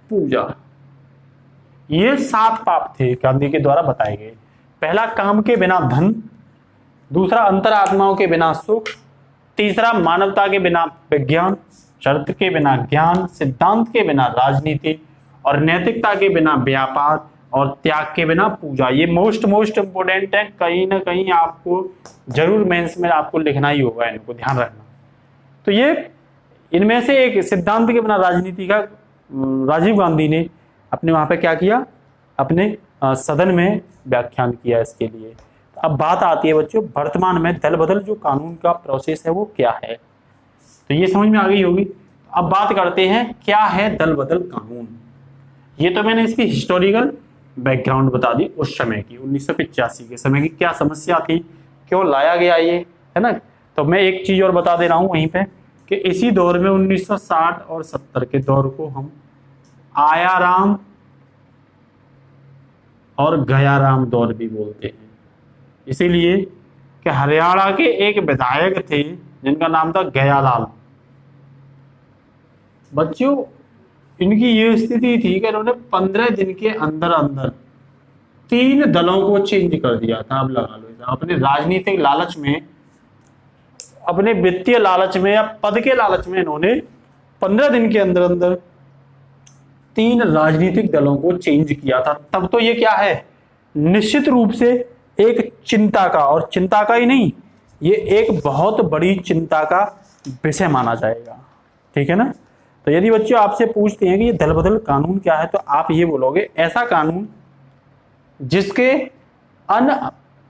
पूजा। ये 7 पाप थे गांधी के द्वारा बताए गए। पहला काम के बिना धन, दूसरा अंतरात्माओं के बिना सुख, तीसरा मानवता के बिना विज्ञान, चरित्र के बिना ज्ञान, सिद्धांत के बिना राजनीति और नैतिकता के बिना व्यापार और त्याग के बिना पूजा। ये मोस्ट इंपोर्टेंट है, कहीं ना कहीं आपको जरूर मेंस में आपको लिखना ही होगा, इनको ध्यान रखना। तो ये इनमें से एक सिद्धांत के बिना राजनीति का राजीव गांधी ने अपने वहां पे क्या किया, अपने सदन में व्याख्यान किया इसके लिए। अब बात आती है बच्चों वर्तमान में दल बदल जो कानून का प्रोसेस है वो क्या है, तो ये समझ में आ गई होगी। अब बात करते हैं क्या है दल बदल कानून। ये तो मैंने इसकी हिस्टोरिकल बैकग्राउंड बता दी, उस समय की 1985 के समय की क्या समस्या थी, क्यों लाया गया ये, है ना। तो मैं एक चीज और बता दे रहा हूं वहीं पे कि इसी दौर में 1960 और 70 के दौर को हम आयाराम और गयाराम दौर भी बोलते हैं, इसीलिए कि हरियाणा के एक विधायक थे जिनका नाम था गयालाल। बच्चों इनकी ये स्थिति थी कि इन्होंने 15 दिन के अंदर अंदर 3 दलों को चेंज कर दिया था। अब लगा लो, अपने राजनीतिक लालच में, अपने वित्तीय लालच में या पद के लालच में इन्होंने 15 दिन के अंदर अंदर 3 राजनीतिक दलों को चेंज किया था। तब तो ये क्या है, निश्चित रूप से एक चिंता का, और चिंता का ही नहीं, ये एक बहुत बड़ी चिंता का विषय माना जाएगा, ठीक है ना। तो यदि बच्चों आपसे पूछते हैं कि ये दल बदल कानून क्या है, तो आप ये बोलोगे ऐसा कानून जिसके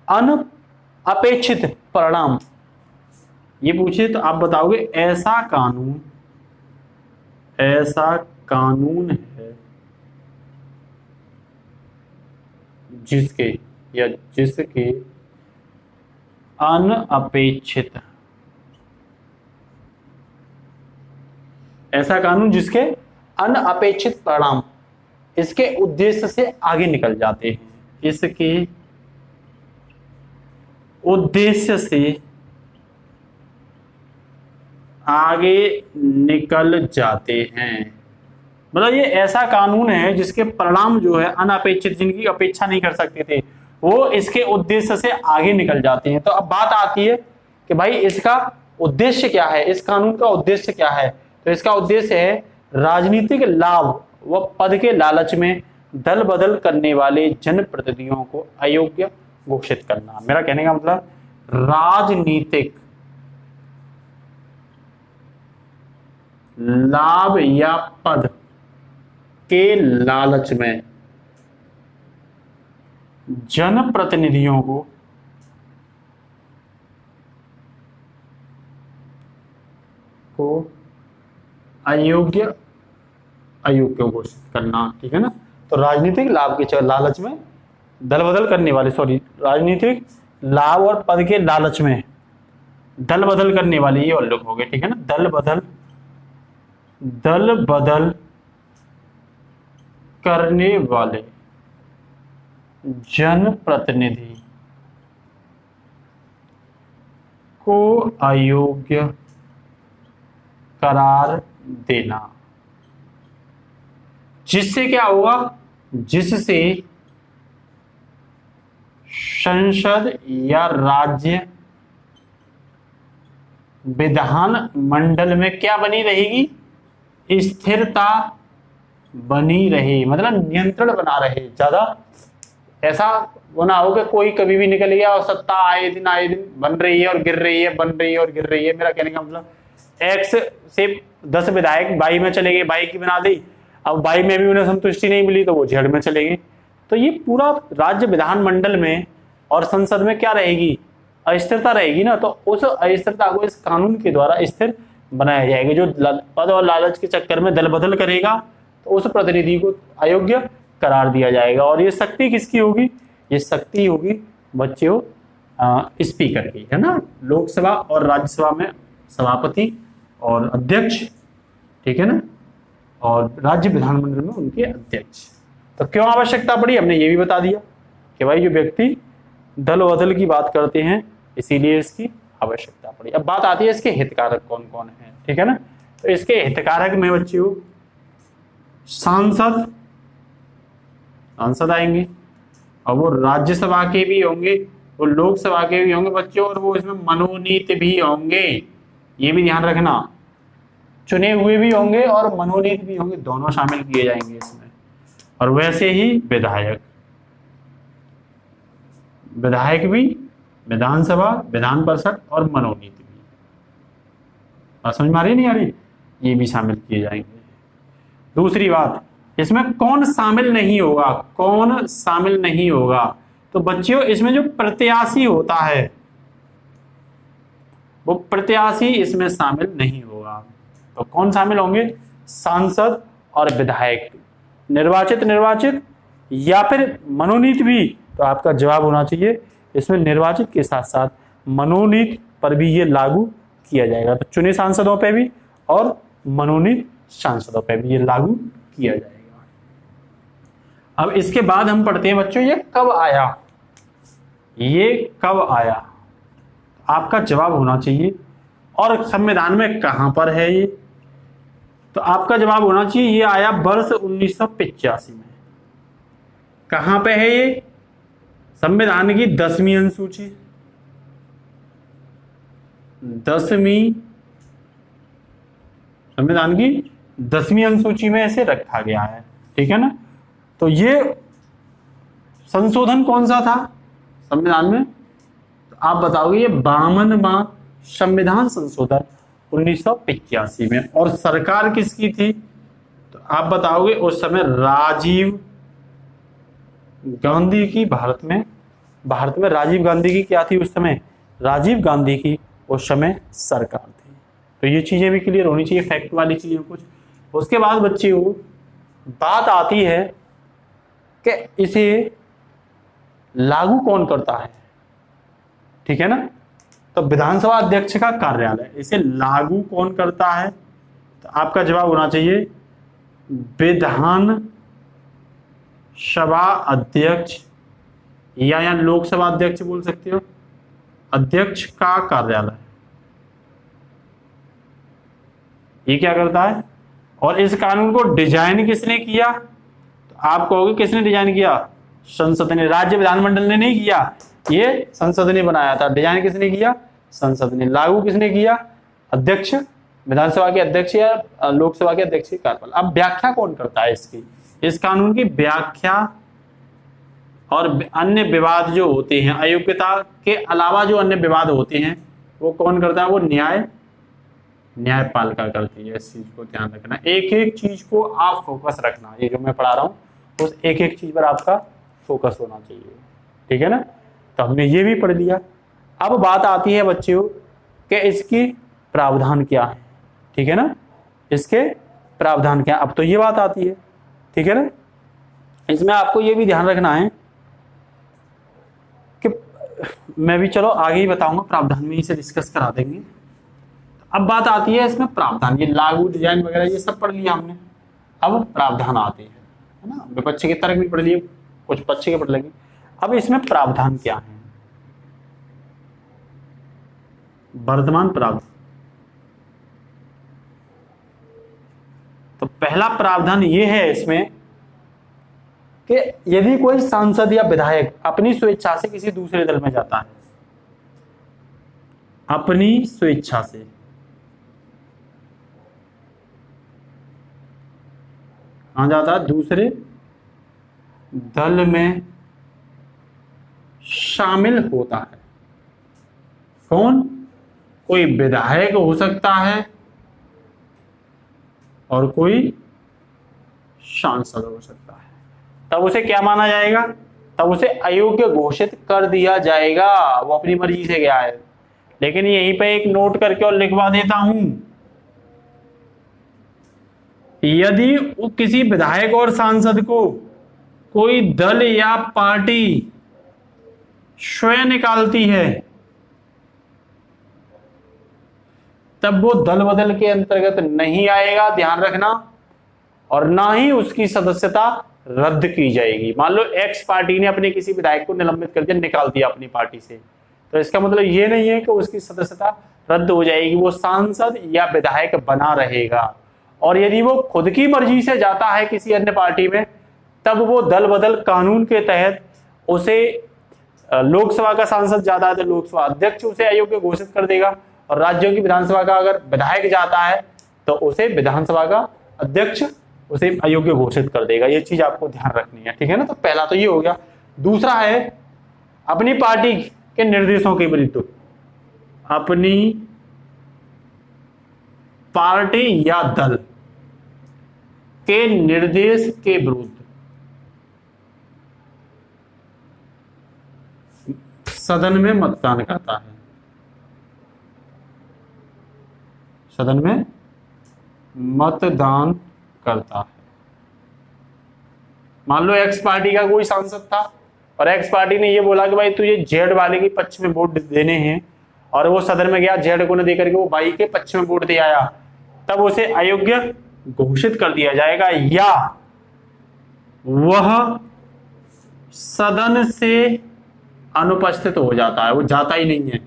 अनअपेक्षित परिणाम, ये पूछे तो आप बताओगे ऐसा कानून है जिसके अनअपेक्षित, ऐसा कानून जिसके अनअपेक्षित परिणाम इसके उद्देश्य से आगे निकल जाते हैं, इसके उद्देश्य से आगे निकल जाते हैं। मतलब ये ऐसा कानून है जिसके परिणाम जो है अनअपेक्षित, जिनकी अपेक्षा नहीं कर सकते थे, वो इसके उद्देश्य से आगे निकल जाते हैं। तो अब बात आती है कि भाई इसका उद्देश्य क्या है, इस कानून का उद्देश्य क्या है। तो इसका उद्देश्य है राजनीतिक लाभ व पद के लालच में दल बदल करने वाले जनप्रतिनिधियों को अयोग्य घोषित करना। मेरा कहने का मतलब राजनीतिक लाभ या पद के लालच में जनप्रतिनिधियों को अयोग्य घोषित करना। ठीक है ना। तो राजनीतिक लाभ के लालच में दल बदल करने वाले, राजनीतिक लाभ और पद के लालच में दल बदल करने वाले, ये और लोग हो गए। ठीक है ना। दल बदल करने वाले जनप्रतिनिधि को अयोग्य करार देना। जिससे क्या होगा, जिससे संसद या राज्य विधान मंडल में क्या बनी रहेगी, स्थिरता बनी रहे, मतलब नियंत्रण बना रहे। ज्यादा ऐसा वो ना हो कि कोई कभी भी निकल गया और सत्ता आए दिन बन रही है और गिर रही है, बन रही है और गिर रही है। मेरा कहने का मतलब एक्स से 10 विधायक बाई में चले गए, बाई की बना दी, अब बाई में भी उन्हें संतुष्टि नहीं मिली तो वो जेड में चले गए। तो ये पूरा राज्य विधानमंडल में और संसद में क्या रहेगी, अस्थिरता रहेगी ना। तो उस अस्थिरता को इस कानून के द्वारा स्थिर बनाया जाएगा। जो पद और लालच के चक्कर में दल बदल करेगा तो उस प्रतिनिधि को अयोग्य करार दिया जाएगा। और ये शक्ति किसकी होगी, ये शक्ति होगी बच्चों स्पीकर की, है ना। लोकसभा और राज्यसभा में सभापति और अध्यक्ष, ठीक है ना, और राज्य विधानमंडल में उनके अध्यक्ष। तो क्यों आवश्यकता पड़ी, हमने ये भी बता दिया कि भाई जो व्यक्ति दल बदल की बात करते हैं इसीलिए इसकी आवश्यकता पड़ी। अब बात आती है इसके हितकारक कौन कौन है। ठीक है ना। तो इसके हितकारक में बच्चों सांसद आएंगे, और वो राज्यसभा के भी होंगे, वो लोकसभा के भी होंगे बच्चों, और वो इसमें मनोनीत भी होंगे। ये भी ध्यान रखना, चुने हुए भी होंगे और मनोनीत भी होंगे, दोनों शामिल किए जाएंगे इसमें। और वैसे ही विधायक भी, विधानसभा, विधान परिषद और मनोनीत भी। बात समझ में आ रही नहीं आ रही, ये भी शामिल किए जाएंगे। दूसरी बात, इसमें कौन शामिल नहीं होगा, कौन शामिल नहीं होगा। तो बच्चों इसमें जो प्रत्याशी होता है वो प्रत्याशी इसमें शामिल नहीं होगा। तो कौन शामिल होंगे, सांसद और विधायक, निर्वाचित या फिर मनोनीत भी। तो आपका जवाब होना चाहिए इसमें निर्वाचित के साथ साथ मनोनीत पर भी ये लागू किया जाएगा। तो चुने सांसदों पे भी और मनोनीत सांसदों पे भी ये लागू किया जाएगा। अब इसके बाद हम पढ़ते हैं बच्चों ये कब आया, आपका जवाब होना चाहिए और संविधान में कहां पर है ये। तो आपका जवाब होना चाहिए ये आया वर्ष 1985 में। कहां पे है ये, संविधान की 10वीं अनुसूची, 10वीं संविधान की 10वीं अनुसूची में इसे रखा गया है। ठीक है ना। तो ये संशोधन कौन सा था संविधान में, तो आप बताओगे ये 52वां संविधान संशोधन 1985 में। और सरकार किसकी थी, तो आप बताओगे उस समय राजीव गांधी की। भारत में राजीव गांधी की क्या थी उस समय, राजीव गांधी की उस समय सरकार थी। तो ये चीजें भी क्लियर होनी चाहिए, फैक्ट वाली चीजें कुछ। उसके बाद बच्चों बात आती है कि इसे लागू कौन करता है। ठीक है ना। तो विधानसभा अध्यक्ष का कार्यालय, इसे लागू कौन करता है। तो आपका जवाब होना चाहिए सभा अध्यक्ष या लोकसभा अध्यक्ष बोल सकते हो, अध्यक्ष का कार्यालय, ये क्या करता है। और इस कानून को डिजाइन किसने किया, तो आप कहोगे किसने डिजाइन किया, संसद ने, राज्य विधानमंडल ने नहीं किया, ये संसद ने बनाया था। डिजाइन किसने किया, संसद ने। लागू किसने किया, अध्यक्ष, विधानसभा के अध्यक्ष या लोकसभा के अध्यक्ष के कार्यकाल। अब व्याख्या कौन करता है इसकी, इस कानून की व्याख्या और अन्य विवाद जो होते हैं, अयोग्यता के अलावा जो अन्य विवाद होते हैं वो कौन करता है, वो न्यायपालिका करती है। इस चीज को ध्यान रखना, एक एक चीज को आप फोकस रखना, ये जो मैं पढ़ा रहा हूँ उस एक एक चीज पर आपका फोकस होना चाहिए, ठीक है ना। तो हमने ये भी पढ़ लिया। अब बात आती है बच्चों कि इसकी प्रावधान क्या है, ठीक है ना, इसके प्रावधान क्या। अब तो ये बात आती है, ठीक है ना। इसमें आपको ये भी ध्यान रखना है कि मैं भी चलो आगे ही बताऊंगा, प्रावधान में इसे डिस्कस करा देंगे। अब बात आती है इसमें प्रावधान, ये लागू, डिजाइन वगैरह ये सब पढ़ लिया हमने। अब प्रावधान आते हैं, है ना, विपक्ष के तर्क भी पढ़ लिए, कुछ पक्ष के पढ़ लेंगे। अब इसमें प्रावधान क्या है, वर्तमान प्रावधान। तो पहला प्रावधान ये है इसमें कि यदि कोई सांसद या विधायक अपनी स्वेच्छा से किसी दूसरे दल में जाता है, अपनी स्वेच्छा से, कहां जाता है, दूसरे दल में शामिल होता है। कौन, कोई विधायक हो सकता है और कोई सांसद हो सकता है, तब उसे क्या माना जाएगा, तब उसे अयोग्य घोषित कर दिया जाएगा। वो अपनी मर्जी से गया है। लेकिन यहीं पे एक नोट करके और लिखवा देता हूं, यदि किसी विधायक और सांसद को कोई दल या पार्टी स्वयं निकालती है, तब वो दल बदल के अंतर्गत नहीं आएगा, ध्यान रखना। और ना ही उसकी सदस्यता रद्द की जाएगी। मान लो एक्स पार्टी ने अपने किसी विधायक को निलंबित कर दिया, निकाल दिया अपनी पार्टी से, तो इसका मतलब ये नहीं है कि उसकी सदस्यता रद्द हो जाएगी, वो सांसद या विधायक बना रहेगा। और यदि वो खुद की मर्जी से जाता है किसी अन्य पार्टी में, तब वो दल बदल कानून के तहत उसे, लोकसभा का सांसद जाता है तो लोकसभा अध्यक्ष उसे अयोग्य घोषित कर देगा, और राज्यों की विधानसभा का अगर विधायक जाता है तो उसे विधानसभा का अध्यक्ष उसे अयोग्य घोषित कर देगा। ये चीज आपको ध्यान रखनी है, ठीक है ना। तो पहला तो ये हो गया। दूसरा है अपनी पार्टी के निर्देशों के विरुद्ध, अपनी पार्टी या दल के निर्देश के विरुद्ध सदन में मतदान करता है, सदन में मतदान करता है। मान लो एक्स पार्टी का कोई सांसद था और एक्स पार्टी ने ये बोला कि भाई तुझे जेड वाले के पक्ष में वोट देने हैं, और वो सदन में गया, जेड को न देकर के वो वाई के पक्ष में वोट दे आया, तब उसे अयोग्य घोषित कर दिया जाएगा, या वह सदन से अनुपस्थित हो जाता है, वो जाता ही नहीं है।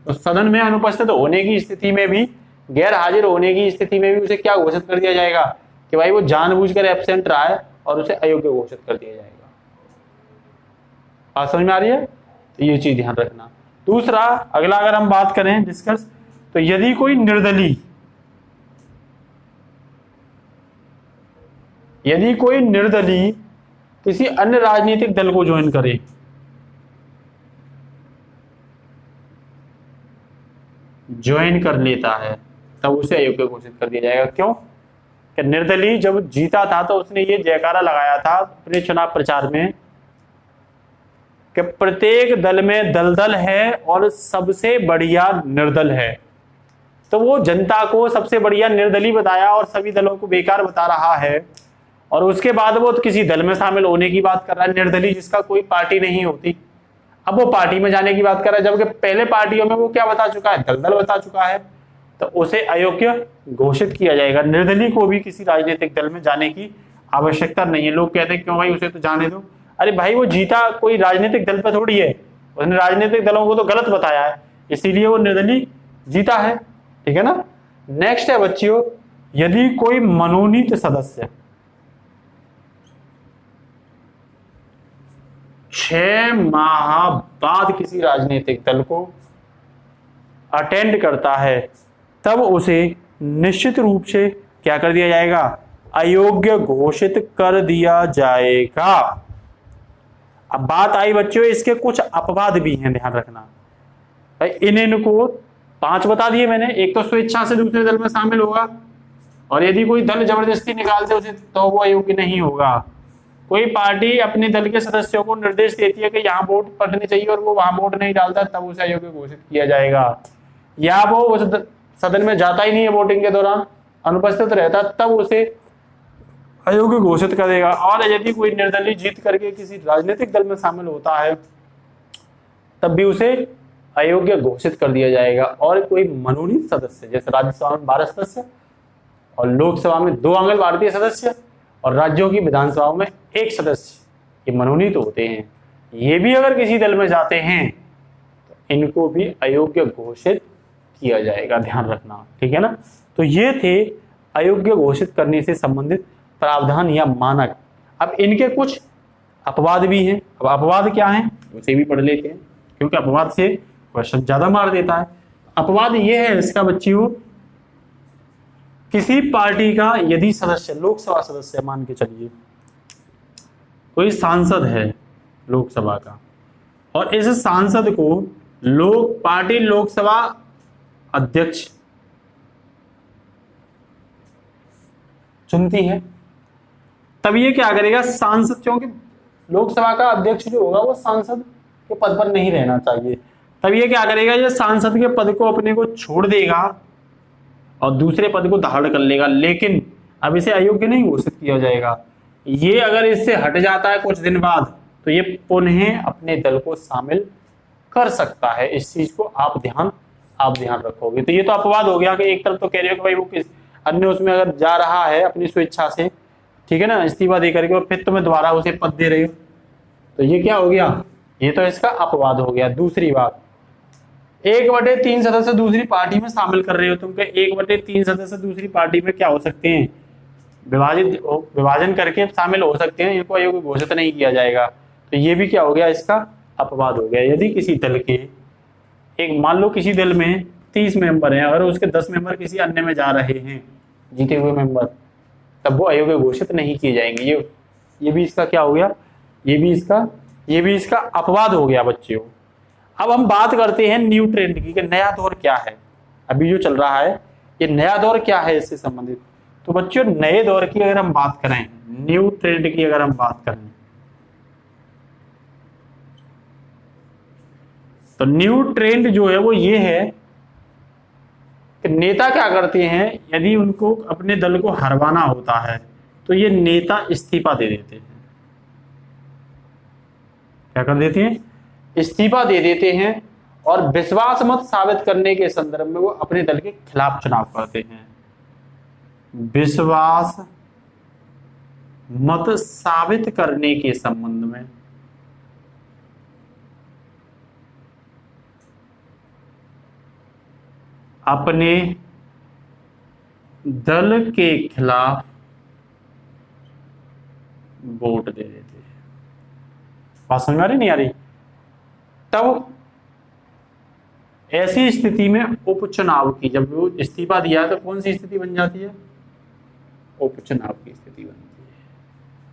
तो सदन में अनुपस्थित होने की स्थिति में भी, गैर हाजिर होने की स्थिति में भी उसे क्या घोषित कर दिया जाएगा कि भाई वो जानबूझकर एब्सेंट रहा है, और उसे अयोग्य घोषित कर दिया जाएगा। बात समझ में आ रही है, तो ये चीज ध्यान रखना। दूसरा, अगला अगर हम बात करें डिस्कस, तो यदि कोई निर्दलीय, यदि कोई निर्दलीय किसी अन्य राजनीतिक दल को ज्वाइन करे, ज्वाइन कर लेता है, तब उसे अयोग्य घोषित कर दिया जाएगा। क्यों कि निर्दलीय जब जीता था तो उसने ये जयकारा लगाया था अपने चुनाव प्रचार में कि प्रत्येक दल में दलदल है और सबसे बढ़िया निर्दल है। तो वो जनता को सबसे बढ़िया निर्दलीय बताया और सभी दलों को बेकार बता रहा है, और उसके बाद वो किसी दल में शामिल होने की बात कर रहा है, निर्दलीय जिसका कोई पार्टी नहीं होती। अब वो पार्टी में जाने की बात कर रहा है, जबकि पहले पार्टियों में वो क्या बता चुका है, दलदल बता चुका है, तो उसे अयोग्य घोषित किया जाएगा। निर्दलीय को भी किसी राजनीतिक दल में जाने की आवश्यकता नहीं है। लोग कहते हैं क्यों भाई, उसे तो जाने दो। अरे भाई वो जीता कोई राजनीतिक दल पर थोड़ी है, उसने राजनीतिक दलों को तो गलत बताया है, इसीलिए वो निर्दलीय जीता है। ठीक है ना। नेक्स्ट है बच्चियों, यदि कोई मनोनीत सदस्य 6 माह बाद किसी राजनीतिक दल को अटेंड करता है, तब उसे निश्चित रूप से क्या कर दिया जाएगा, अयोग्य घोषित कर दिया जाएगा। अब बात आई बच्चों, इसके कुछ अपवाद भी हैं, ध्यान रखना भाई। इनको 5 बता दिए मैंने। एक तो स्वेच्छा से दूसरे दल में शामिल होगा, और यदि कोई दल जबरदस्ती निकालते उसे तो वो अयोग्य नहीं होगा। कोई पार्टी अपने दल के सदस्यों को निर्देश देती है कि यहाँ वोट पड़ने चाहिए और वो वहां वोट नहीं डालता, तब उसे अयोग्य घोषित किया जाएगा। या वो उस सदन में जाता ही नहीं है वोटिंग के दौरान, अनुपस्थित रहता, तब उसे अयोग्य घोषित करेगा। और यदि कोई निर्दलीय जीत करके किसी राजनीतिक दल में शामिल होता है, तब भी उसे अयोग्य घोषित कर दिया जाएगा। और कोई मनोनीत सदस्य, जैसे राज्यसभा में 12 सदस्य और लोकसभा में 2 आंगन भारतीय सदस्य और राज्यों की विधानसभाओं में 1 सदस्य, ये मनोनीत होते हैं। ये भी अगर किसी दल में जाते हैं तो इनको भी अयोग्य घोषित किया जाएगा, ध्यान रखना। ठीक है ना। तो ये थे अयोग्य घोषित करने से संबंधित प्रावधान या मानक। अब इनके कुछ अपवाद भी हैं। अब अपवाद क्या है उसे भी पढ़ लेते हैं, क्योंकि अपवाद से क्वेश्चन ज्यादा मार देता है। अपवाद ये है इसका बच्चियों, किसी पार्टी का यदि सदस्य, लोकसभा सदस्य मान के चलिए, कोई सांसद है लोकसभा का, और इस सांसद को पार्टी लोकसभा अध्यक्ष चुनती है, तब ये क्या करेगा, सांसद, क्योंकि लोकसभा का अध्यक्ष जो होगा वो सांसद के पद पर नहीं रहना चाहिए, तब ये क्या करेगा, ये सांसद के पद को अपने को छोड़ देगा और दूसरे पद को धारण कर लेगा। लेकिन अब इसे अयोग्य नहीं घोषित किया जाएगा। ये अगर इससे हट जाता है कुछ दिन बाद, तो ये पुनः अपने दल को शामिल कर सकता है। इस चीज को आप ध्यान रखोगे। तो ये तो अपवाद हो गया कि एक तरफ तो कह रहे हो कि भाई वो किस अन्य उसमें अगर जा रहा है अपनी स्वेच्छा से, ठीक है ना, इस्तीफा दे करके, और फिर तुम्हें दोबारा उसे पद दे रहे हो, तो ये क्या हो गया, ये तो इसका अपवाद हो गया। दूसरी बात, 1/3 सदस्य दूसरी पार्टी में शामिल कर रहे हो तुम, 1/3 सदस्य दूसरी पार्टी में क्या हो सकते हैं, विभाजन करके शामिल हो सकते हैं, इनको अयोग्य घोषित नहीं किया जाएगा। तो ये भी क्या हो गया, इसका अपवाद हो गया। यदि किसी दल के मान लो किसी दल में 30 मेंबर हैं और उसके 10 मेंबर किसी अन्य में जा रहे हैं, जीते हुए मेंबर, तब वो अयोग्य घोषित नहीं किए जाएंगे। ये भी इसका क्या हो गया, ये भी इसका अपवाद हो गया बच्चों। अब हम बात करते हैं न्यू ट्रेंड की, कि नया दौर क्या है, अभी जो चल रहा है ये नया दौर क्या है इससे संबंधित। तो बच्चों नए दौर की अगर हम बात करें, न्यू ट्रेंड की अगर हम बात करें, तो न्यू ट्रेंड जो है वो ये है कि नेता क्या करते हैं, यदि उनको अपने दल को हरवाना होता है तो ये नेता इस्तीफा दे देते हैं। क्या कर देते हैं, इस्तीफा दे देते हैं, और विश्वास मत साबित करने के संदर्भ में वो अपने दल के खिलाफ चुनाव करते हैं। विश्वास मत साबित करने के संबंध में अपने दल के खिलाफ वोट दे देते हैं। बात समझ में आ रही नहीं आ रही। तब ऐसी स्थिति में उपचुनाव की, जब वो इस्तीफा दिया तो कौन सी स्थिति बन जाती है, उपचुनाव की स्थिति बनती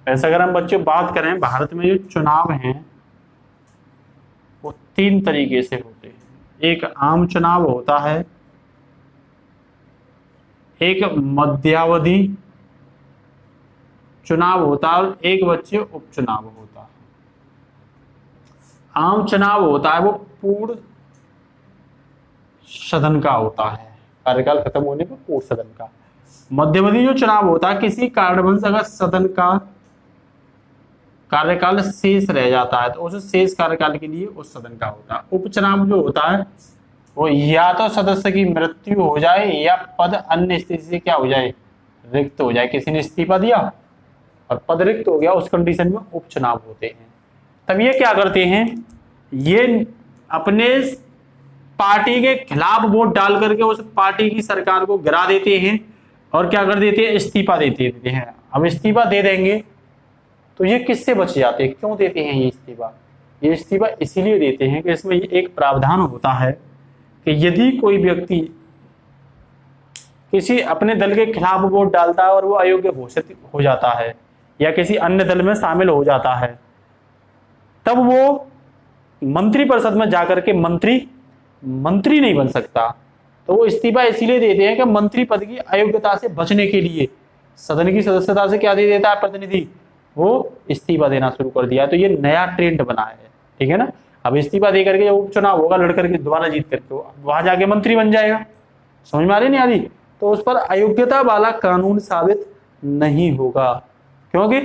है। ऐसा अगर हम बच्चों बात करें, भारत में जो चुनाव हैं वो 3 तरीके से होते हैं। एक आम चुनाव होता है, एक मध्यावधि चुनाव होता है, और एक बच्चे उपचुनाव होता है। आम चुनाव होता है वो पूर्ण सदन का होता है, कार्यकाल खत्म होने पर पूर्ण सदन का। मध्यावधि जो चुनाव होता है, किसी कारणवश अगर सदन का कार्यकाल शेष रह जाता है तो उस शेष कार्यकाल के लिए उस सदन का होता है। उपचुनाव जो होता है वो या तो सदस्य की मृत्यु हो जाए या पद अन्य स्थिति से क्या हो जाए, रिक्त हो जाए। किसी ने इस्तीफा दिया और पद रिक्त हो गया, उस कंडीशन में उपचुनाव होते हैं। तब ये क्या करते हैं, ये अपने पार्टी के खिलाफ वोट डाल करके उस पार्टी की सरकार को गिरा देते हैं और क्या कर देते हैं, इस्तीफा देते हैं। अब इस्तीफा दे देंगे तो ये किससे बच जाते हैं, क्यों देते हैं ये इस्तीफा? ये इस्तीफा इसीलिए देते हैं कि इसमें एक प्रावधान होता है कि यदि कोई व्यक्ति किसी अपने दल के खिलाफ वोट डालता है और वो अयोग्य घोषित हो जाता है या किसी अन्य दल में शामिल हो जाता है, तब वो मंत्रिपरिषद में जाकर के मंत्री नहीं बन सकता। तो वो इस्तीफा इसीलिए देते हैं कि मंत्री पद की अयोग्यता से बचने के लिए सदन की सदस्यता से क्या दे देता है प्रतिनिधि, वो इस्तीफा देना शुरू कर दिया है। तो ये नया ट्रेंड बना है, ठीक है ना। अब इस्तीफा दे करके जब उपचुनाव होगा, लड़ करके दोबारा जीत करके वहां जाके मंत्री बन जाएगा। समझ में आ रही नहीं आ रही? तो उस पर अयोग्यता वाला कानून साबित नहीं होगा, क्योंकि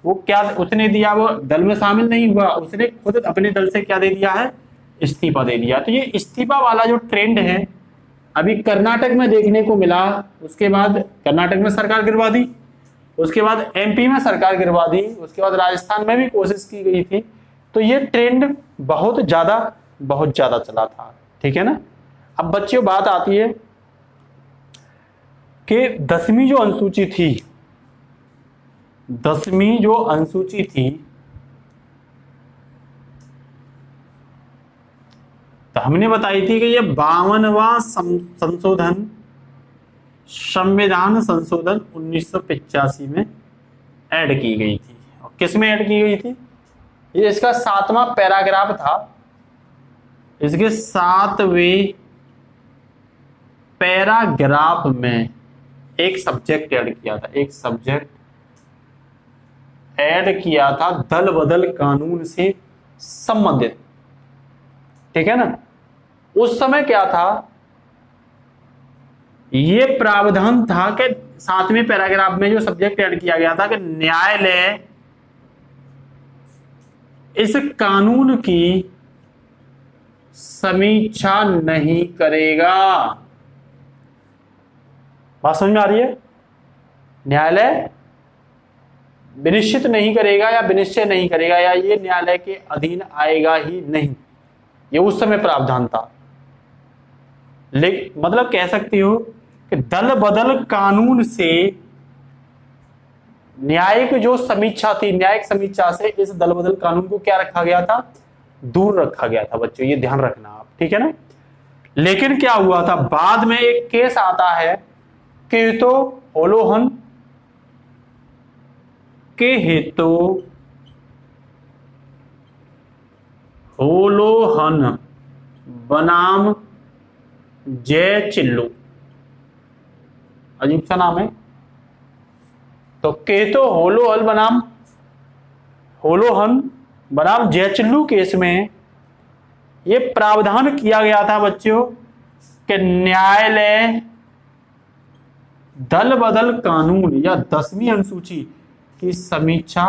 वो क्या उसने दिया, वो दल में शामिल नहीं हुआ, उसने खुद अपने दल से क्या दे दिया है, इस्तीफा दे दिया। तो ये इस्तीफा वाला जो ट्रेंड है अभी कर्नाटक में देखने को मिला, उसके बाद कर्नाटक में सरकार गिरवा दी, उसके बाद एमपी में सरकार गिरवा दी, उसके बाद राजस्थान में भी कोशिश की गई थी। तो ये ट्रेंड बहुत ज्यादा चला था, ठीक है ना। अब बच्चों बात आती है कि 10वीं जो अनुसूची थी, 10वीं जो अनुसूची थी, तो हमने बताई थी कि ये 52वां संशोधन, संविधान संशोधन 1985 में ऐड की गई थी। और किस में ऐड की गई थी? ये इसका 7वां पैराग्राफ था, इसके 7वें पैराग्राफ में एक सब्जेक्ट ऐड किया था, एक सब्जेक्ट ऐड किया था दल बदल कानून से संबंधित, ठीक है ना। उस समय क्या था, ये प्रावधान था कि 7वें पैराग्राफ में जो सब्जेक्ट ऐड किया गया था कि न्यायालय इस कानून की समीक्षा नहीं करेगा। बात समझ में आ रही है? न्यायालय विनिश्चित नहीं करेगा या विनिश्चय नहीं करेगा या ये न्यायालय के अधीन आएगा ही नहीं, ये उस समय प्रावधान था। लेकिन मतलब कह सकती हो कि दल बदल कानून से न्यायिक जो समीक्षा थी, न्यायिक समीक्षा से इस दल बदल कानून को क्या रखा गया था, दूर रखा गया था। बच्चों ये ध्यान रखना आप, ठीक है ना। लेकिन क्या हुआ था, बाद में एक केस आता है केतो होलोहन के हेतु होलोहन बनाम जय चिल्लू, अजीब सा नाम है। तो केतो होलोहन बनाम जय चिल्लू केस में यह प्रावधान किया गया था बच्चों कि न्यायालय दल बदल कानून या 10वीं अनुसूची की समीक्षा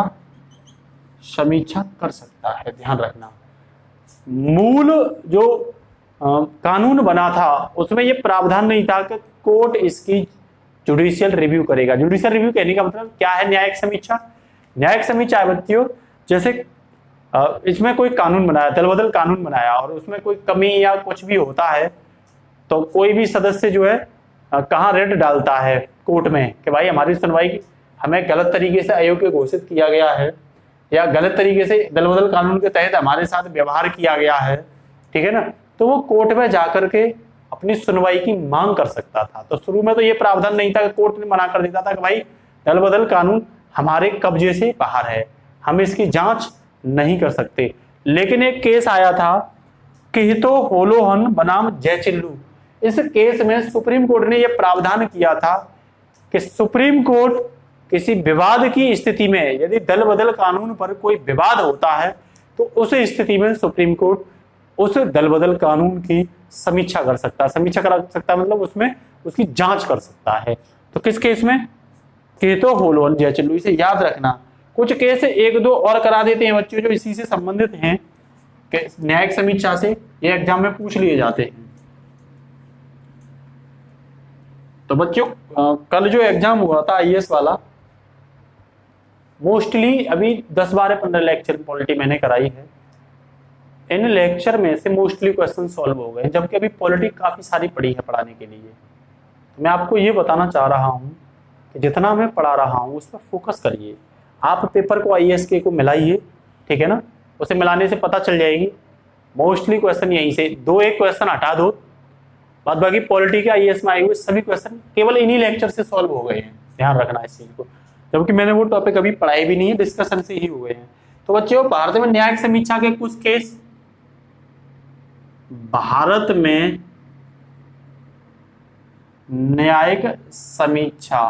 कर सकता है। ध्यान रखना, मूल जो कानून बना था उसमें यह प्रावधान नहीं था कि कोर्ट इसकी जुडिशियल रिव्यू करेगा। जुडिशियल रिव्यू कहने का मतलब क्या है, न्यायिक समीक्षा। न्यायिक समीक्षा है बच्चों, जैसे इसमें कोई कानून बनाया, दल बदल कानून बनाया और उसमें कोई कमी या कुछ भी होता है तो कोई भी सदस्य जो है कहाँ रेड डालता है कोर्ट में कि भाई हमारी सुनवाई हमें गलत तरीके से अयोग्य घोषित किया गया है या गलत तरीके से दल बदल कानून के तहत हमारे साथ व्यवहार किया गया है, ठीक है ना। तो वो कोर्ट में जाकर के अपनी सुनवाई की मांग कर सकता था। तो शुरू में तो ये प्रावधान नहीं था कि कोर्ट ने मना कर देता था कि भाई दल बदल कानून हमारे कब्जे से बाहर है, हम इसकी जांच नहीं कर सकते। लेकिन एक केस आया था केतो होलोहन बनाम जय चिल्लू। इस केस में सुप्रीम कोर्ट ने यह प्रावधान किया था कि सुप्रीम कोर्ट किसी विवाद की स्थिति में, यदि दल बदल कानून पर कोई विवाद होता है तो उस स्थिति में सुप्रीम कोर्ट उस दल बदल कानून की समीक्षा कर सकता है। समीक्षा कर सकता है मतलब उसमें उसकी जांच कर सकता है। तो किस केस में, केतो होलोहन जय चिल्लू। इसे याद रखना। कुछ केस एक दो और करा देते हैं बच्चों जो इसी से संबंधित हैं, न्यायिक समीक्षा से, ये एग्जाम में पूछ लिए जाते हैं। तो बच्चों कल जो एग्जाम हुआ था आईएएस वाला, मोस्टली अभी 10, 12, 15 लेक्चर पॉलिटी मैंने कराई है, इन लेक्चर में से मोस्टली क्वेश्चन सॉल्व हो गए, जबकि अभी पॉलिटी काफ़ी सारी पड़ी है पढ़ाने के लिए। तो मैं आपको ये बताना चाह रहा हूँ कि जितना मैं पढ़ा रहा हूँ उस पर फोकस करिए। आप पेपर को IAS के को मिलाइए, ठीक है ना, उसे मिलाने से पता चल जाएगी। मोस्टली क्वेश्चन यहीं से 2-1 क्वेश्चन हटा दो, बाद बाकी पॉलिटी के IAS में आए हुए सभी क्वेश्चन केवल इन्हीं लेक्चर से सॉल्व हो गए हैं। ध्यान रखना इस चीज को, जबकि मैंने वो टॉपिक अभी पढ़ाई भी नहीं है, डिस्कशन से ही हुए हैं। तो बच्चों, भारत में न्यायिक समीक्षा के कुछ केस, भारत में न्यायिक समीक्षा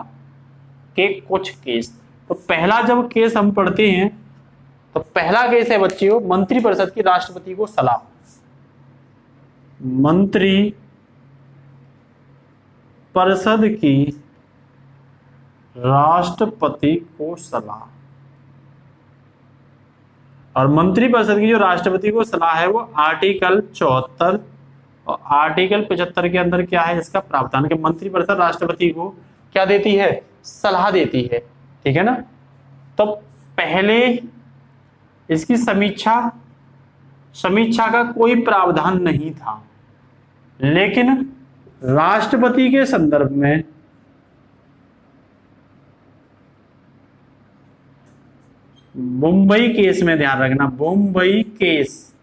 के कुछ केस। तो पहला जब केस हम पढ़ते हैं तो पहला केस है बच्चों, मंत्रिपरिषद की राष्ट्रपति को सलाह। मंत्री परिषद की राष्ट्रपति को सलाह, और मंत्रिपरिषद की जो राष्ट्रपति को सलाह है वो आर्टिकल 74 और आर्टिकल 75 के अंदर क्या है इसका प्रावधान, कि मंत्रिपरिषद राष्ट्रपति को क्या देती है, सलाह देती है, ठीक है ना। तो पहले इसकी समीक्षा का कोई प्रावधान नहीं था, लेकिन राष्ट्रपति के संदर्भ में मुंबई केस में, ध्यान रखना, मुंबई केस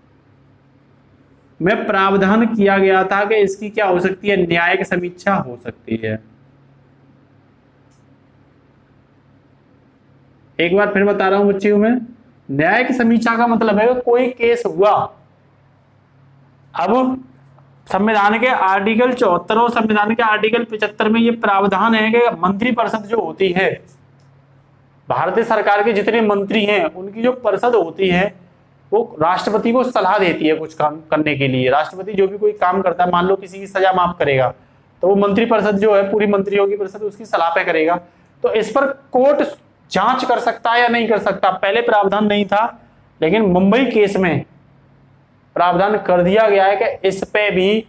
में प्रावधान किया गया था कि इसकी क्या हो सकती है, न्यायिक समीक्षा हो सकती है। एक बार फिर बता रहा हूं बच्चियों में, न्यायिक समीक्षा का मतलब है कोई केस हुआ, अब संविधान के आर्टिकल 74 और संविधान के आर्टिकल 75 में ये प्रावधान है कि मंत्रिपरिषद जो होती है, भारतीय सरकार के जितने मंत्री हैं उनकी जो परिषद होती है वो राष्ट्रपति को सलाह देती है कुछ काम करने के लिए। राष्ट्रपति जो भी कोई काम करता है, मान लो किसी की सजा माफ करेगा, तो वो मंत्रिपरिषद जो है, पूरी मंत्रियों की परिषद उसकी सलाह पे करेगा। तो इस पर कोर्ट जांच कर सकता है या नहीं कर सकता, पहले प्रावधान नहीं था, लेकिन मुंबई केस में प्रावधान कर दिया गया है कि इस पे भी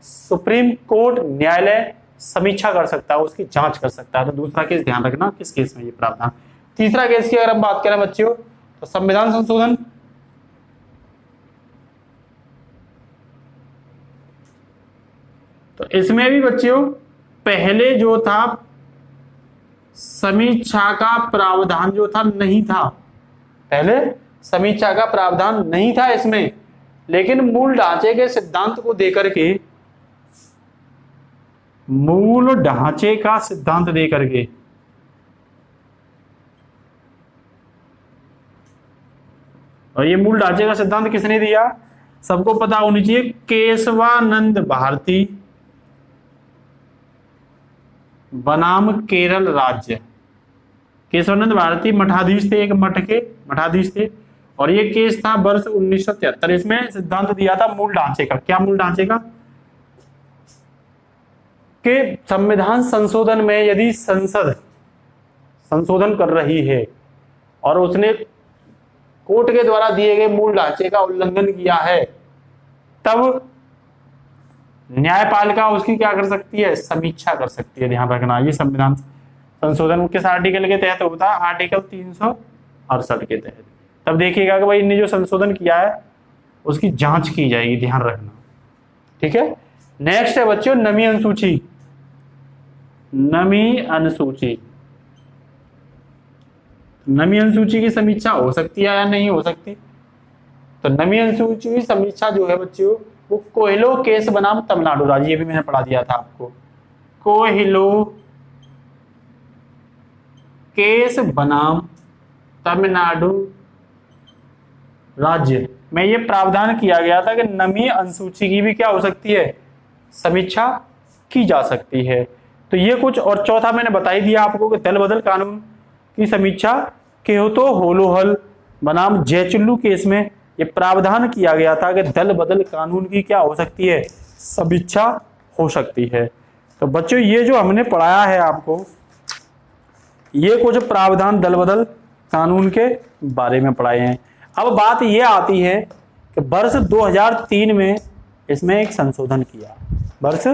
सुप्रीम कोर्ट न्यायालय समीक्षा कर सकता है, उसकी जांच कर सकता है। तो दूसरा केस ध्यान रखना, किस केस में ये प्रावधान। तीसरा केस की अगर हम बात करें बच्चों, तो संविधान संशोधन। तो इसमें भी बच्चों पहले जो था समीक्षा का प्रावधान जो था नहीं था, पहले समीक्षा का प्रावधान नहीं था इसमें, लेकिन मूल ढांचे के सिद्धांत को देकर के, मूल ढांचे का सिद्धांत देकर के और ये मूल ढांचे का सिद्धांत किसने दिया, सबको पता होनी चाहिए, केशवानंद भारती बनाम केरल राज्य। केशवानंद भारती मठाधीश थे, एक मठ के मठाधीश थे, और ये केस था वर्ष 1973। इसमें सिद्धांत दिया था मूल ढांचे का। क्या मूल ढांचे का, कि संविधान संशोधन में यदि संसद संशोधन कर रही है और उसने कोर्ट के द्वारा दिए गए मूल ढांचे का उल्लंघन किया है, तब न्यायपालिका उसकी क्या कर सकती है, समीक्षा कर सकती है। ध्यान रखना, ये संविधान संशोधन किस आर्टिकल के तहत होता है, आर्टिकल 368 के तहत। तब देखिएगा कि भाई इन्हें जो संशोधन किया है उसकी जांच की जाएगी, ध्यान रखना, ठीक है। नेक्स्ट है बच्चों नमी अनुसूची। नमी अनुसूची, नमी अनुसूची की समीक्षा हो सकती है या नहीं हो सकती। तो नमी अनुसूची की समीक्षा जो है बच्चों, वो कोहिलो केस बनाम तमिलनाडु राज्य, ये भी मैंने पढ़ा दिया था आपको, कोहिलो केस बनाम तमिलनाडु राज्य में ये प्रावधान किया गया था कि नमी अनुसूची की भी क्या हो सकती है, समीक्षा की जा सकती है। तो ये कुछ, और चौथा मैंने बता ही दिया आपको कि दल बदल कानून की समीक्षा केहोतो होलोहल बनाम जयचुल्लू केस में ये प्रावधान किया गया था कि दल बदल कानून की क्या हो सकती है, समीक्षा हो सकती है। तो बच्चों ये जो हमने पढ़ाया है आपको, ये कुछ प्रावधान दल बदल कानून के बारे में पढ़ाए हैं। अब बात ये आती है कि वर्ष 2003 में इसमें एक संशोधन किया, वर्ष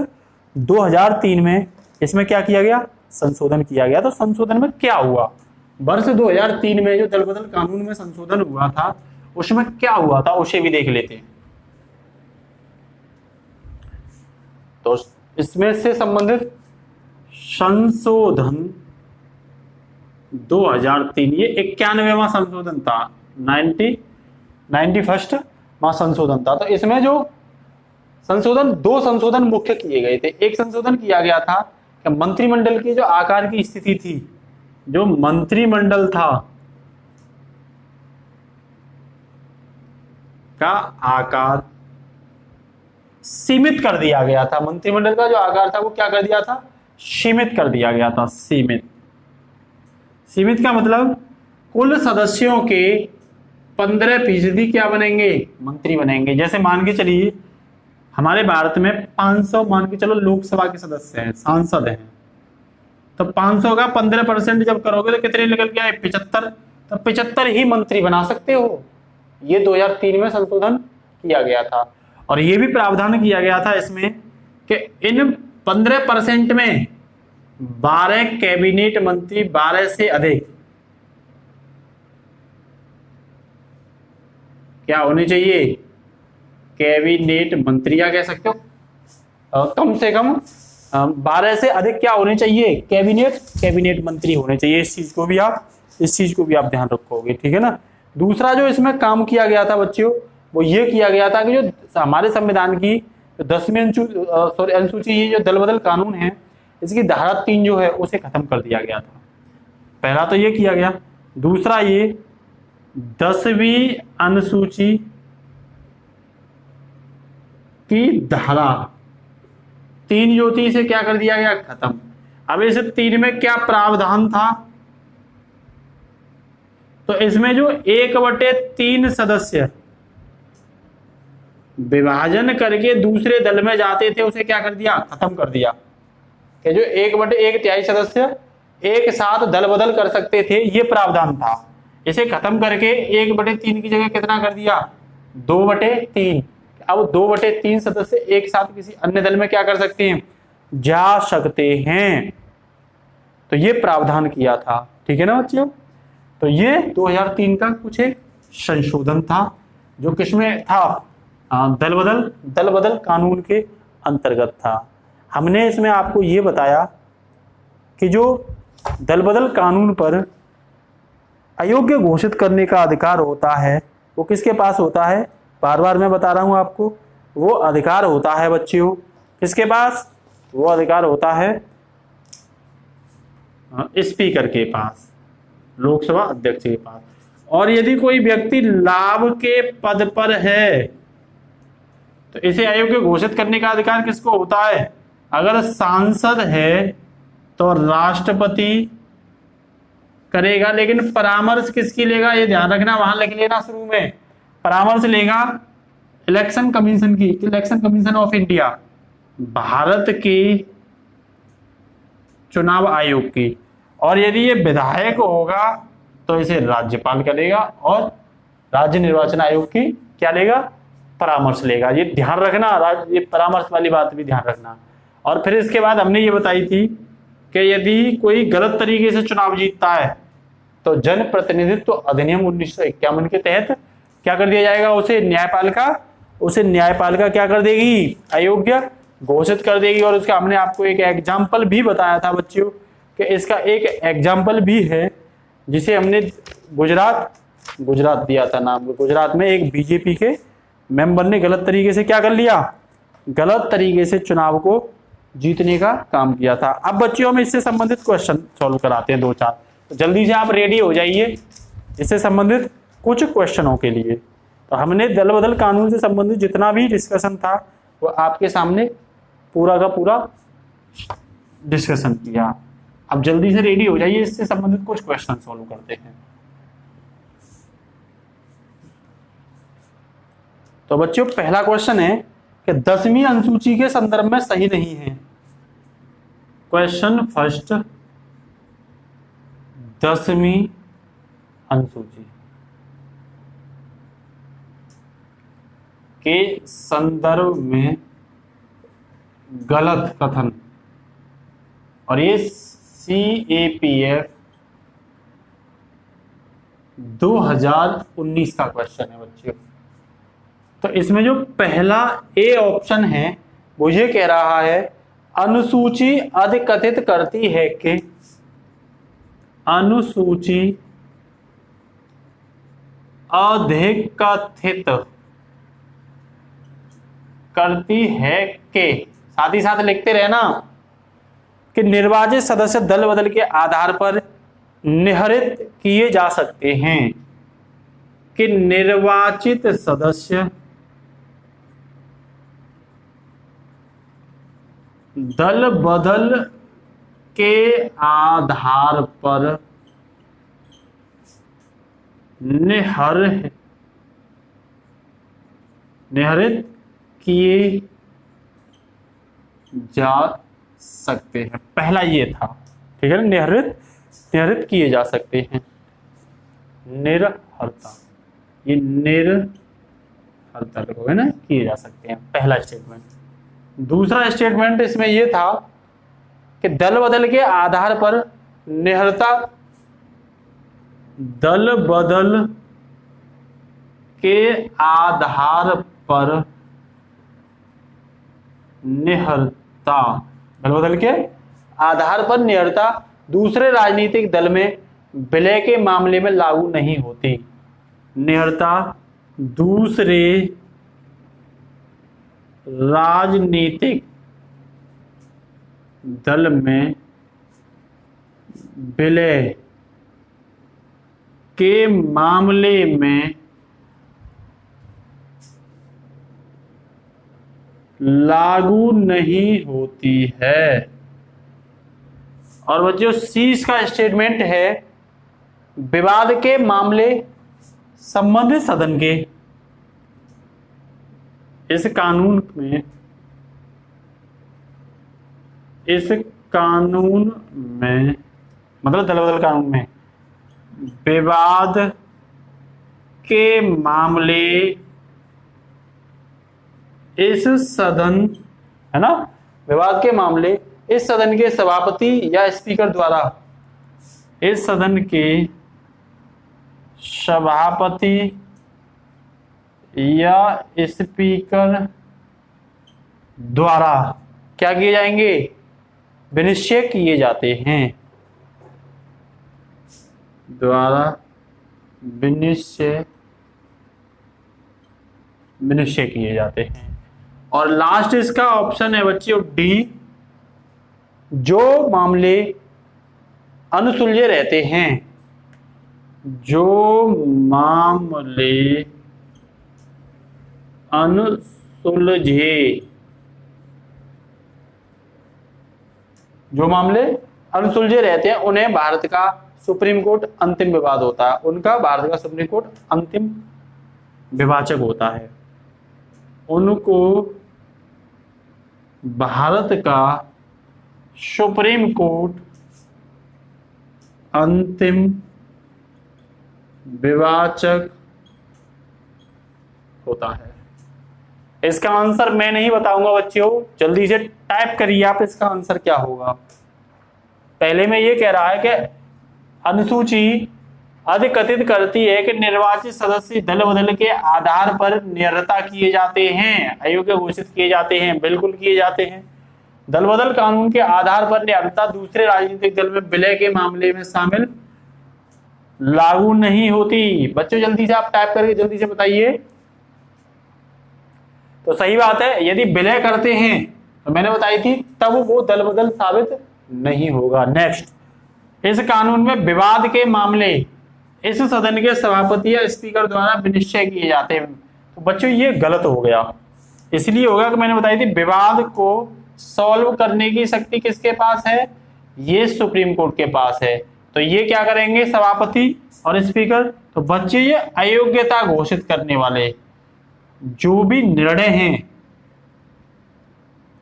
2003 में इसमें क्या किया गया, संशोधन किया गया। तो संशोधन में क्या हुआ, वर्ष 2003 में जो दल बदल कानून में संशोधन हुआ था उसमें क्या हुआ था उसे भी देख लेते हैं। तो इसमें से संबंधित संशोधन 2003, ये 91वां संशोधन था, 91वां संशोधन था। तो इसमें जो संशोधन, दो संशोधन मुख्य किए गए थे। एक संशोधन किया गया था कि मंत्रिमंडल की जो आकार की स्थिति थी, जो मंत्रिमंडल था का आकार सीमित कर दिया गया था। मंत्रिमंडल का जो आकार था वो क्या कर दिया था, सीमित कर दिया गया था। सीमित, सीमित का मतलब कुल सदस्यों के 15% क्या बनेंगे, मंत्री बनेंगे। जैसे मान के चलिए हमारे भारत में 500 मान के चलो लोकसभा के सदस्य हैं, सांसद हैं, तो 500 का 15% जब करोगे तो कितने निकल के आए, 75। तो 75 ही मंत्री बना सकते हो। ये 2003 में संशोधन किया गया था। और ये भी प्रावधान किया गया था इसमें कि इन 15% में 12 कैबिनेट मंत्री, 12 से अधिक क्या होने चाहिए, कैबिनेट मंत्री या कह सकते हो कम से कम 12 से अधिक क्या होने चाहिए, कैबिनेट मंत्री होने चाहिए। इस चीज को भी आप ध्यान रखोगे, ठीक है ना। दूसरा जो इसमें काम किया गया था बच्चों, वो ये किया गया था कि जो हमारे संविधान की 10वीं अनुसूची, ये जो दल बदल कानून है, इसकी धारा 3 जो है उसे खत्म कर दिया गया था। पहला तो ये किया गया। दूसरा ये 10वीं अनुसूची की धारा 3 जो थी इसे क्या कर दिया गया, खत्म। अब इस 3 में क्या प्रावधान था, तो इसमें जो 1/3 सदस्य विभाजन करके दूसरे दल में जाते थे उसे क्या कर दिया, खत्म कर दिया। कि जो 1/1 सदस्य एक साथ दल बदल कर सकते थे, ये प्रावधान था। इसे खत्म करके 1/3 की जगह कितना कर दिया, 2/3। अब 2/3 सदस्य एक साथ किसी अन्य दल में क्या कर सकते हैं, जा सकते हैं। तो ये प्रावधान किया था, ठीक है ना बच्चों। तो ये 2003 का कुछ एक संशोधन था जो किसमें था, दल बदल कानून के अंतर्गत था। हमने इसमें आपको ये बताया कि जो दल बदल कानून पर अयोग्य घोषित करने का अधिकार होता है वो किसके पास होता है, बार बार मैं बता रहा हूं आपको, वो अधिकार होता है बच्चों किसके पास, वो अधिकार होता है स्पीकर के पास, लोकसभा अध्यक्ष के पास। और यदि कोई व्यक्ति लाभ के पद पर है तो इसे अयोग्य घोषित करने का अधिकार किसको होता है, अगर सांसद है तो राष्ट्रपति करेगा, लेकिन परामर्श किसकी लेगा, ये ध्यान रखना, वहां लिख लेना शुरू में, परामर्श लेगा इलेक्शन कमीशन की, election commission of India, Bharat की चुनाव आयोग की। और यदि ये विधायक होगा तो इसे राज्यपाल करेगा और राज्य निर्वाचन आयोग की क्या लेगा, परामर्श लेगा। ये ध्यान रखना, ये परामर्श वाली बात भी ध्यान रखना। और फिर इसके बाद हमने ये बताई थी कि यदि कोई गलत तरीके से चुनाव जीतता है तो जन प्रतिनिधित्व अधिनियम 1951 के तहत क्या कर दिया जाएगा, उसे न्यायपालिका क्या कर देगी, अयोग्य घोषित कर देगी। और उसका हमने आपको एक एग्जाम्पल भी बताया था बच्चों कि इसका एक एग्जाम्पल भी है जिसे हमने गुजरात दिया था नाम। गुजरात में एक बीजेपी के मेंबर ने गलत तरीके से क्या कर लिया, गलत तरीके से चुनाव को जीतने का काम किया था। अब बच्चों में इससे संबंधित क्वेश्चन सॉल्व कराते हैं 2-4, तो जल्दी से आप रेडी हो जाइए इससे संबंधित कुछ क्वेश्चनों के लिए। तो हमने दल बदल कानून से संबंधित जितना भी डिस्कशन था वो आपके सामने पूरा का पूरा डिस्कशन किया। अब जल्दी से रेडी हो जाइए, इससे संबंधित कुछ क्वेश्चन सॉल्व करते हैं। तो बच्चों पहला क्वेश्चन है कि 10वीं अनुसूची के संदर्भ में सही नहीं है। क्वेश्चन फर्स्ट, 10वीं अनुसूची के संदर्भ में गलत कथन, और ये CAPF 2019 का क्वेश्चन है बच्चों। तो इसमें जो पहला ए ऑप्शन है वो ये कह रहा है, अनुसूची अधिकथित करती है कि, अनुसूची अधिकथित करती है कि, साथ ही साथ लिखते रहना कि निर्वाचित सदस्य दल बदल के आधार पर निहरित किए जा सकते हैं, कि निर्वाचित सदस्य दल बदल के आधार पर निहरित किए जा सकते हैं। पहला ये था, ठीक है ना, निहरित किए जा सकते हैं, निरहरता, ये निरहरता लिखोगे ना, किए जा सकते हैं, पहला स्टेटमेंट। दूसरा स्टेटमेंट इसमें ये था कि दल बदल के आधार पर निहरता, दल बदल के आधार पर निहरता, दल बदल के आधार पर निहरता दूसरे राजनीतिक दल में विलय के मामले में लागू नहीं होती। निहरता दूसरे राजनीतिक दल में विलय के मामले में लागू नहीं होती है। और बच्चों सी का स्टेटमेंट है, विवाद के मामले संबंधित सदन के, इस कानून में मतलब दल बदल कानून में विवाद के मामले इस सदन, है ना, विवाद के मामले इस सदन के सभापति या स्पीकर द्वारा, इस सदन के सभापति या स्पीकर द्वारा क्या किए जाएंगे, विनिश्चय किए जाते हैं, द्वारा विनिश्चय किए जाते हैं। और लास्ट इसका ऑप्शन है बच्चों डी, जो मामले अनसुलझे रहते हैं, जो मामले अनसुलझे रहते हैं उन्हें भारत का सुप्रीम कोर्ट अंतिम विवाद होता है, उनका भारत का सुप्रीम कोर्ट अंतिम विवाचक होता है, उनको भारत का सुप्रीम कोर्ट अंतिम विवाचक होता है। इसका आंसर मैं नहीं बताऊंगा बच्चों, जल्दी से टाइप करिए आप, इसका आंसर क्या होगा। पहले में ये कह रहा है कि अनुसूची अधिकथित करती है कि निर्वाचित सदस्य दल बदल के आधार पर निहरता किए जाते हैं, अयोग्य घोषित किए जाते हैं, बिल्कुल किए जाते हैं। दल बदल कानून के आधार पर निहरता दूसरे राजनीतिक दल में विलय के मामले में शामिल लागू नहीं होती। बच्चों जल्दी से आप टाइप करके जल्दी से बताइए। तो सही बात है, यदि विलय करते हैं तो मैंने बताई थी तब वो दल बदल साबित नहीं होगा। नेक्स्ट, इस कानून में विवाद के मामले इस सदन के सभापति या स्पीकर द्वारा विनिश्चय किए जाते हैं। तो बच्चों ये गलत हो गया, इसलिए होगा कि मैंने बताई थी विवाद को सॉल्व करने की शक्ति किसके पास है, ये सुप्रीम कोर्ट के पास है। तो ये क्या करेंगे, सभापति और स्पीकर। तो बच्चे ये अयोग्यता घोषित करने वाले जो भी निर्णय हैं,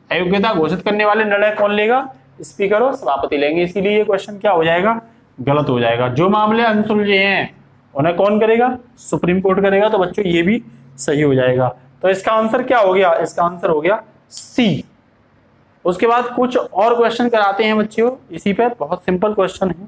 अयोग्यता घोषित करने वाले निर्णय कौन लेगा, स्पीकर और सभापति लेंगे। इसीलिए ये क्वेश्चन क्या हो जाएगा, गलत हो जाएगा। जो मामले अनसुलझे हैं उन्हें कौन करेगा, सुप्रीम कोर्ट करेगा। तो बच्चों ये भी सही हो जाएगा। तो इसका आंसर क्या हो गया, इसका आंसर हो गया सी। उसके बाद कुछ और क्वेश्चन कराते हैं बच्चों इसी पर, बहुत सिंपल क्वेश्चन है।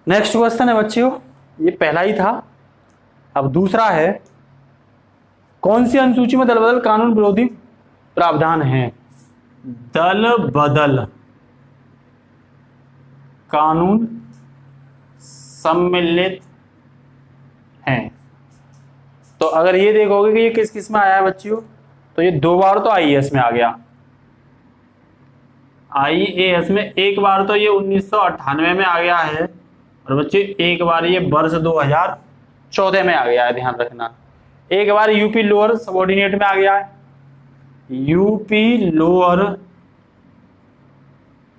नेक्स्ट क्वेश्चन है बच्चों, ये पहला ही था, अब दूसरा है, कौन सी अनुसूची में दल बदल कानून विरोधी प्रावधान है? दल बदल कानून सम्मिलित हैं। तो अगर ये देखोगे कि ये किस किस में आया है बच्चियों, तो ये 2 बार तो आईएएस में आ गया, आईएएस में 1 बार तो ये 1998 में आ गया है, और बच्चे 1 बार ये वर्ष 2014 में आ गया है, ध्यान रखना। 1 बार यूपी लोअर सबऑर्डिनेट में आ गया है, यूपी लोअर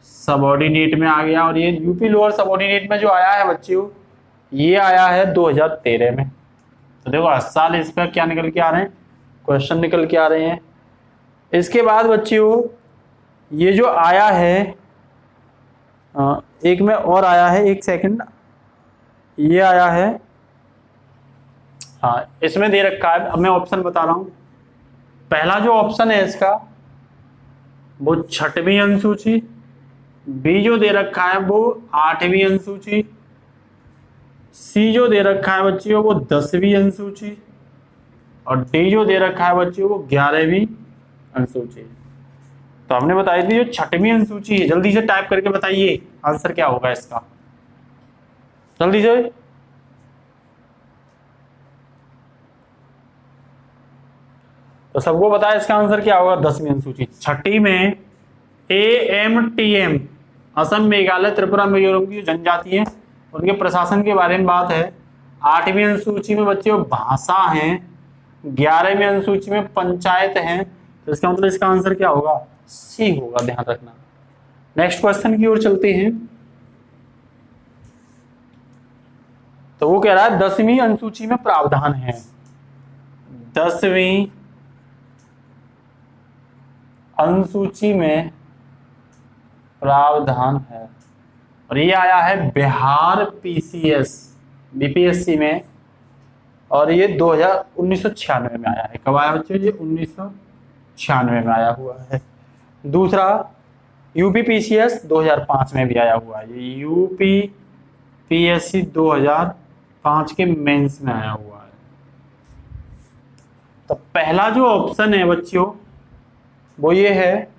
सबऑर्डिनेट में आ गया, और ये यूपी लोअर सबऑर्डिनेट में जो आया है बच्चियों, ये आया है 2013 में। तो देखो हर साल इस पर क्या निकल के आ रहे हैं, क्वेश्चन निकल के आ रहे हैं। इसके बाद बच्चियों ये जो आया है, एक में और आया है, एक सेकंड, ये आया है, हाँ इसमें दे रखा है, अब मैं ऑप्शन बता रहा हूं। पहला जो ऑप्शन है इसका वो 6वीं अनुसूची, बी जो दे रखा है वो 8वीं अनुसूची, सी जो दे रखा है बच्चियों वो 10वीं अनुसूची, और डी जो दे रखा है बच्चियों वो 11वीं अनुसूची। तो हमने बताई थी जो 6वीं अनुसूची है, जल्दी से टाइप करके बताइए आंसर क्या होगा इसका, जल्दी से। तो सबको बताया इसका आंसर क्या होगा, 10वीं अनुसूची। 6ठी में AMTM, असम मेघालय त्रिपुरा मिजोरम की जनजाति है, उनके प्रशासन के बारे में बात है। 8वीं अनुसूची में बच्चे भाषा हैं, 11वीं अनुसूची में पंचायत हैं। तो इसका मतलब इसका आंसर क्या होगा, सी होगा, ध्यान रखना। नेक्स्ट क्वेश्चन की ओर चलते हैं। तो वो कह रहा है 10वीं अनुसूची में प्रावधान है, 10वीं अनुसूची में प्रावधान है, और ये आया है बिहार PCS BPSC में, और ये 1996 में आया है। कब आया बच्चों, ये 1996 में आया हुआ है। दूसरा यूपी PCS 2005 में भी आया हुआ है, ये यूपी PSC 2005 के मेंस में आया हुआ है। तो पहला जो ऑप्शन है बच्चों वो ये है,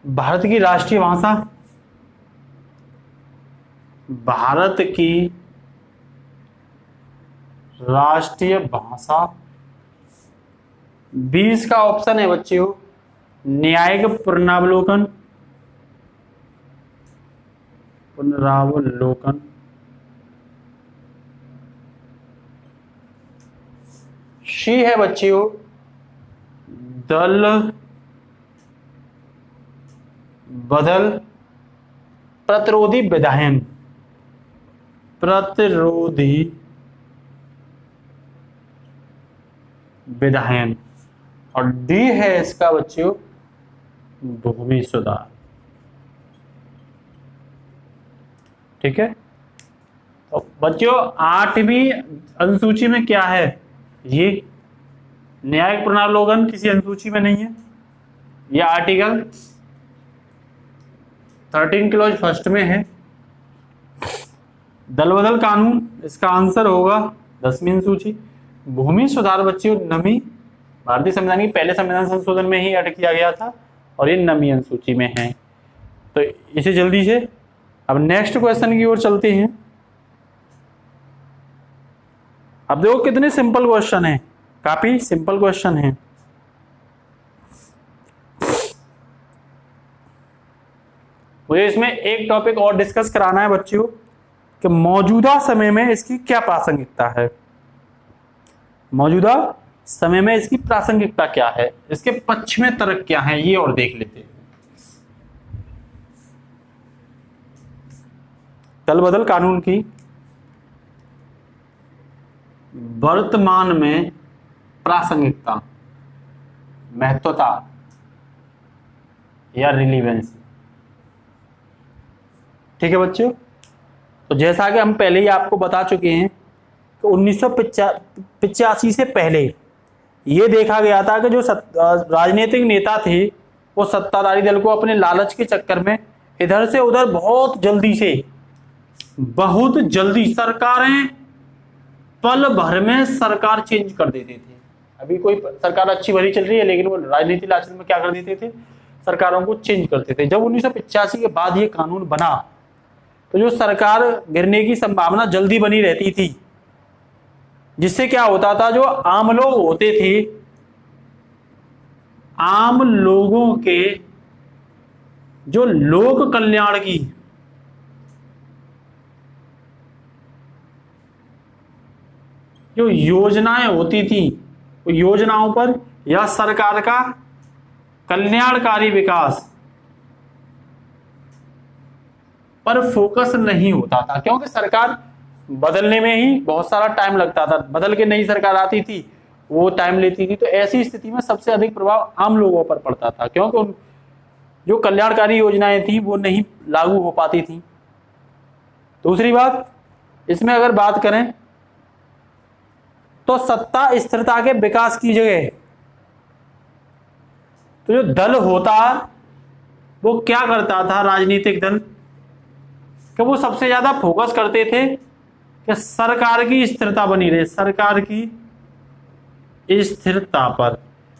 भारत की राष्ट्रीय भाषा, भारत की राष्ट्रीय भाषा। 20 का ऑप्शन है बच्चों न्यायिक पुनरावलोकन, पुनरावलोकन। शी है बच्चियों दल बदल प्रतिरोधी विधायन, प्रतिरोधी विधायन। और डी है इसका बच्चियों भूमि सुधार। ठीक है, तो बच्चों 8वीं अनुसूची में क्या है, ये न्यायिक पुनरावलोकन किसी अनुसूची में नहीं है, यह आर्टिकल 13 क्लॉज फर्स्ट में है। दल बदल कानून इसका आंसर होगा 10वीं अनुसूची। भूमि सुधार बच्चों नवी भारतीय संविधान की पहले संविधान संशोधन में ही ऐड किया गया था, और ये 9वीं अनुसूची में है। तो इसे जल्दी से अब नेक्स्ट क्वेश्चन की ओर चलते हैं। अब देखो कितने सिंपल क्वेश्चन है, काफी सिंपल क्वेश्चन है। मुझे इसमें एक टॉपिक और डिस्कस कराना है बच्चों कि मौजूदा समय में इसकी क्या प्रासंगिकता है, मौजूदा समय में इसकी प्रासंगिकता क्या है, इसके पक्ष में तर्क क्या है, ये और देख लेते हैं। दल बदल कानून की वर्तमान में प्रासंगिकता, महत्वता या रिलीवेंस। ठीक है बच्चों, तो जैसा कि हम पहले ही आपको बता चुके हैं कि 1985 से पहले ये देखा गया था कि जो राजनीतिक नेता थे वो सत्ताधारी दल को अपने लालच के चक्कर में इधर से उधर बहुत जल्दी सरकारें पल भर में सरकार चेंज कर देते थे। अभी कोई सरकार अच्छी भली चल रही है, लेकिन वो राजनीति लालच में क्या कर देते थे, सरकारों को चेंज करते थे। जब 1985 के बाद ये कानून बना तो जो सरकार गिरने की संभावना जल्दी बनी रहती थी, जिससे क्या होता था, जो आम लोग होते थे, आम लोगों के जो लोक कल्याण की जो योजनाएं होती थी, वो योजनाओं पर या सरकार का कल्याणकारी विकास पर फोकस नहीं होता था, क्योंकि सरकार बदलने में ही बहुत सारा टाइम लगता था। बदल के नई सरकार आती थी, वो टाइम लेती थी। तो ऐसी स्थिति में सबसे अधिक प्रभाव आम लोगों पर पड़ता था, क्योंकि उन जो कल्याणकारी योजनाएं थी वो नहीं लागू हो पाती थी। दूसरी बात, इसमें अगर बात करें तो सत्ता स्थिरता के विकास की जगह तो जो दल होता वो क्या करता था, राजनीतिक दल, कि वो सबसे ज्यादा फोकस करते थे कि सरकार की स्थिरता बनी रहे, सरकार की स्थिरता पर,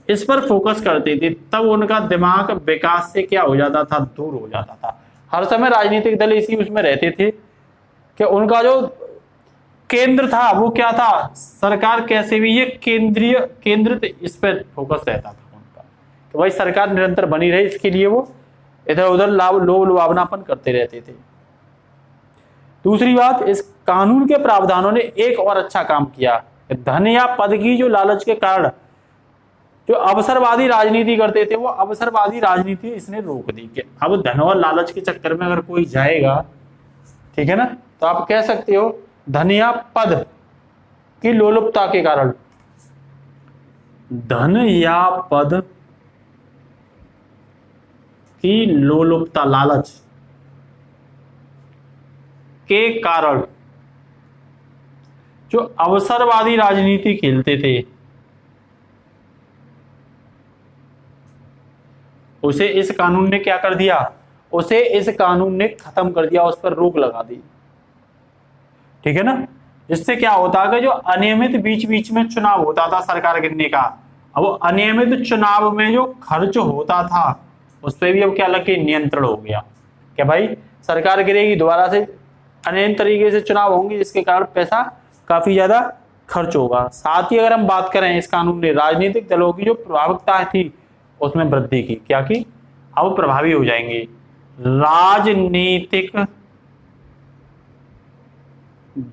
इस पर फोकस करते थे। तब उनका दिमाग विकास से क्या हो जाता था, दूर हो जाता था। हर समय राजनीतिक दल इसी उसमें रहते थे कि उनका जो केंद्र था वो क्या था, सरकार कैसे भी ये केंद्रित इस पर फोकस रहता था उनका, तो भाई सरकार निरंतर बनी रहे, इसके लिए वो इधर उधर लोभ लुभावनापन करते रहते थे। दूसरी बात, इस कानून के प्रावधानों ने एक और अच्छा काम किया, धन या पद की जो लालच के कारण जो अवसरवादी राजनीति करते थे, वो अवसरवादी राजनीति इसने रोक दी कि अब धन और लालच के चक्कर में अगर कोई जाएगा, ठीक है ना, तो आप कह सकते हो धन या पद की लोलुपता के कारण, धन या पद की लोलुपता, लालच के कारण जो अवसरवादी राजनीति खेलते थे उसे इस कानून ने क्या कर दिया, उसे इस कानून ने खत्म कर दिया, उस पर रोक लगा दी, ठीक है ना। जिससे क्या होता है कि जो अनियमित बीच बीच में चुनाव होता था सरकार गिरने का, अब वो अनियमित चुनाव में जो खर्च होता था उस पर भी अब क्या लगे, नियंत्रण हो गया कि भाई सरकार गिरेगी, दोबारा से अनियमित तरीके से चुनाव होंगे, जिसके कारण पैसा काफी ज्यादा खर्च होगा। साथ ही अगर हम बात करें, इस कानून ने राजनीतिक दलों की जो प्रभावकता थी उसमें वृद्धि की, क्या की, अब प्रभावी हो जाएंगे। राजनीतिक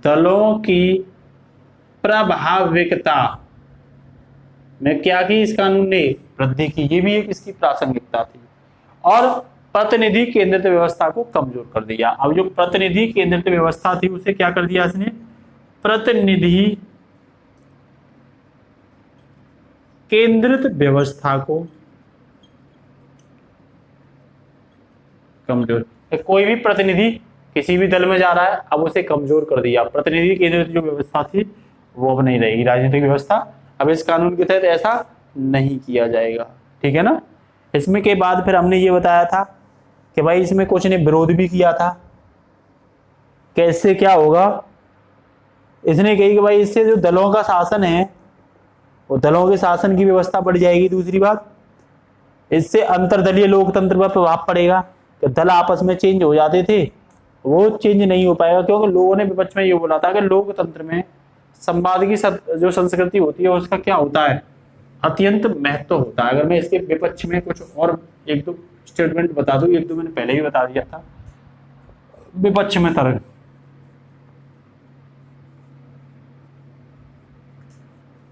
दलों की प्रभाविकता में क्या की, इस कानून ने वृद्धि की, ये भी एक इसकी प्रासंगिकता थी। और प्रतिनिधि केंद्रित व्यवस्था को कमजोर कर दिया। अब जो प्रतिनिधि केंद्रित व्यवस्था थी उसे क्या कर दिया इसने, प्रतिनिधि केंद्रित व्यवस्था को कमजोर, कोई भी प्रतिनिधि किसी भी दल में जा रहा है, अब उसे कमजोर कर दिया। प्रतिनिधि केंद्रित जो व्यवस्था थी वो अब नहीं रहेगी, राजनीतिक व्यवस्था अब इस कानून के तहत ऐसा नहीं किया जाएगा, ठीक है ना। इसमें के बाद फिर हमने ये बताया था कि भाई इसमें कुछ ने विरोध भी किया था, कैसे क्या होगा, इसने कही कि भाई इससे जो दलों का शासन है वो दलों के शासन की व्यवस्था बढ़ जाएगी। दूसरी बात, इससे अंतरदलीय लोकतंत्र पर प्रभाव पड़ेगा कि दल आपस में चेंज हो जाते थे, वो चेंज नहीं हो पाएगा, क्योंकि लोगों ने विपक्ष में ये बोला था कि लोकतंत्र में संवाद की जो संस्कृति होती है उसका क्या होता है, अत्यंत महत्व होता है। अगर मैं इसके विपक्ष में कुछ और एक दो स्टेटमेंट बता दूं, एक दो मैंने पहले ही बता दिया था विपक्ष में तर्क,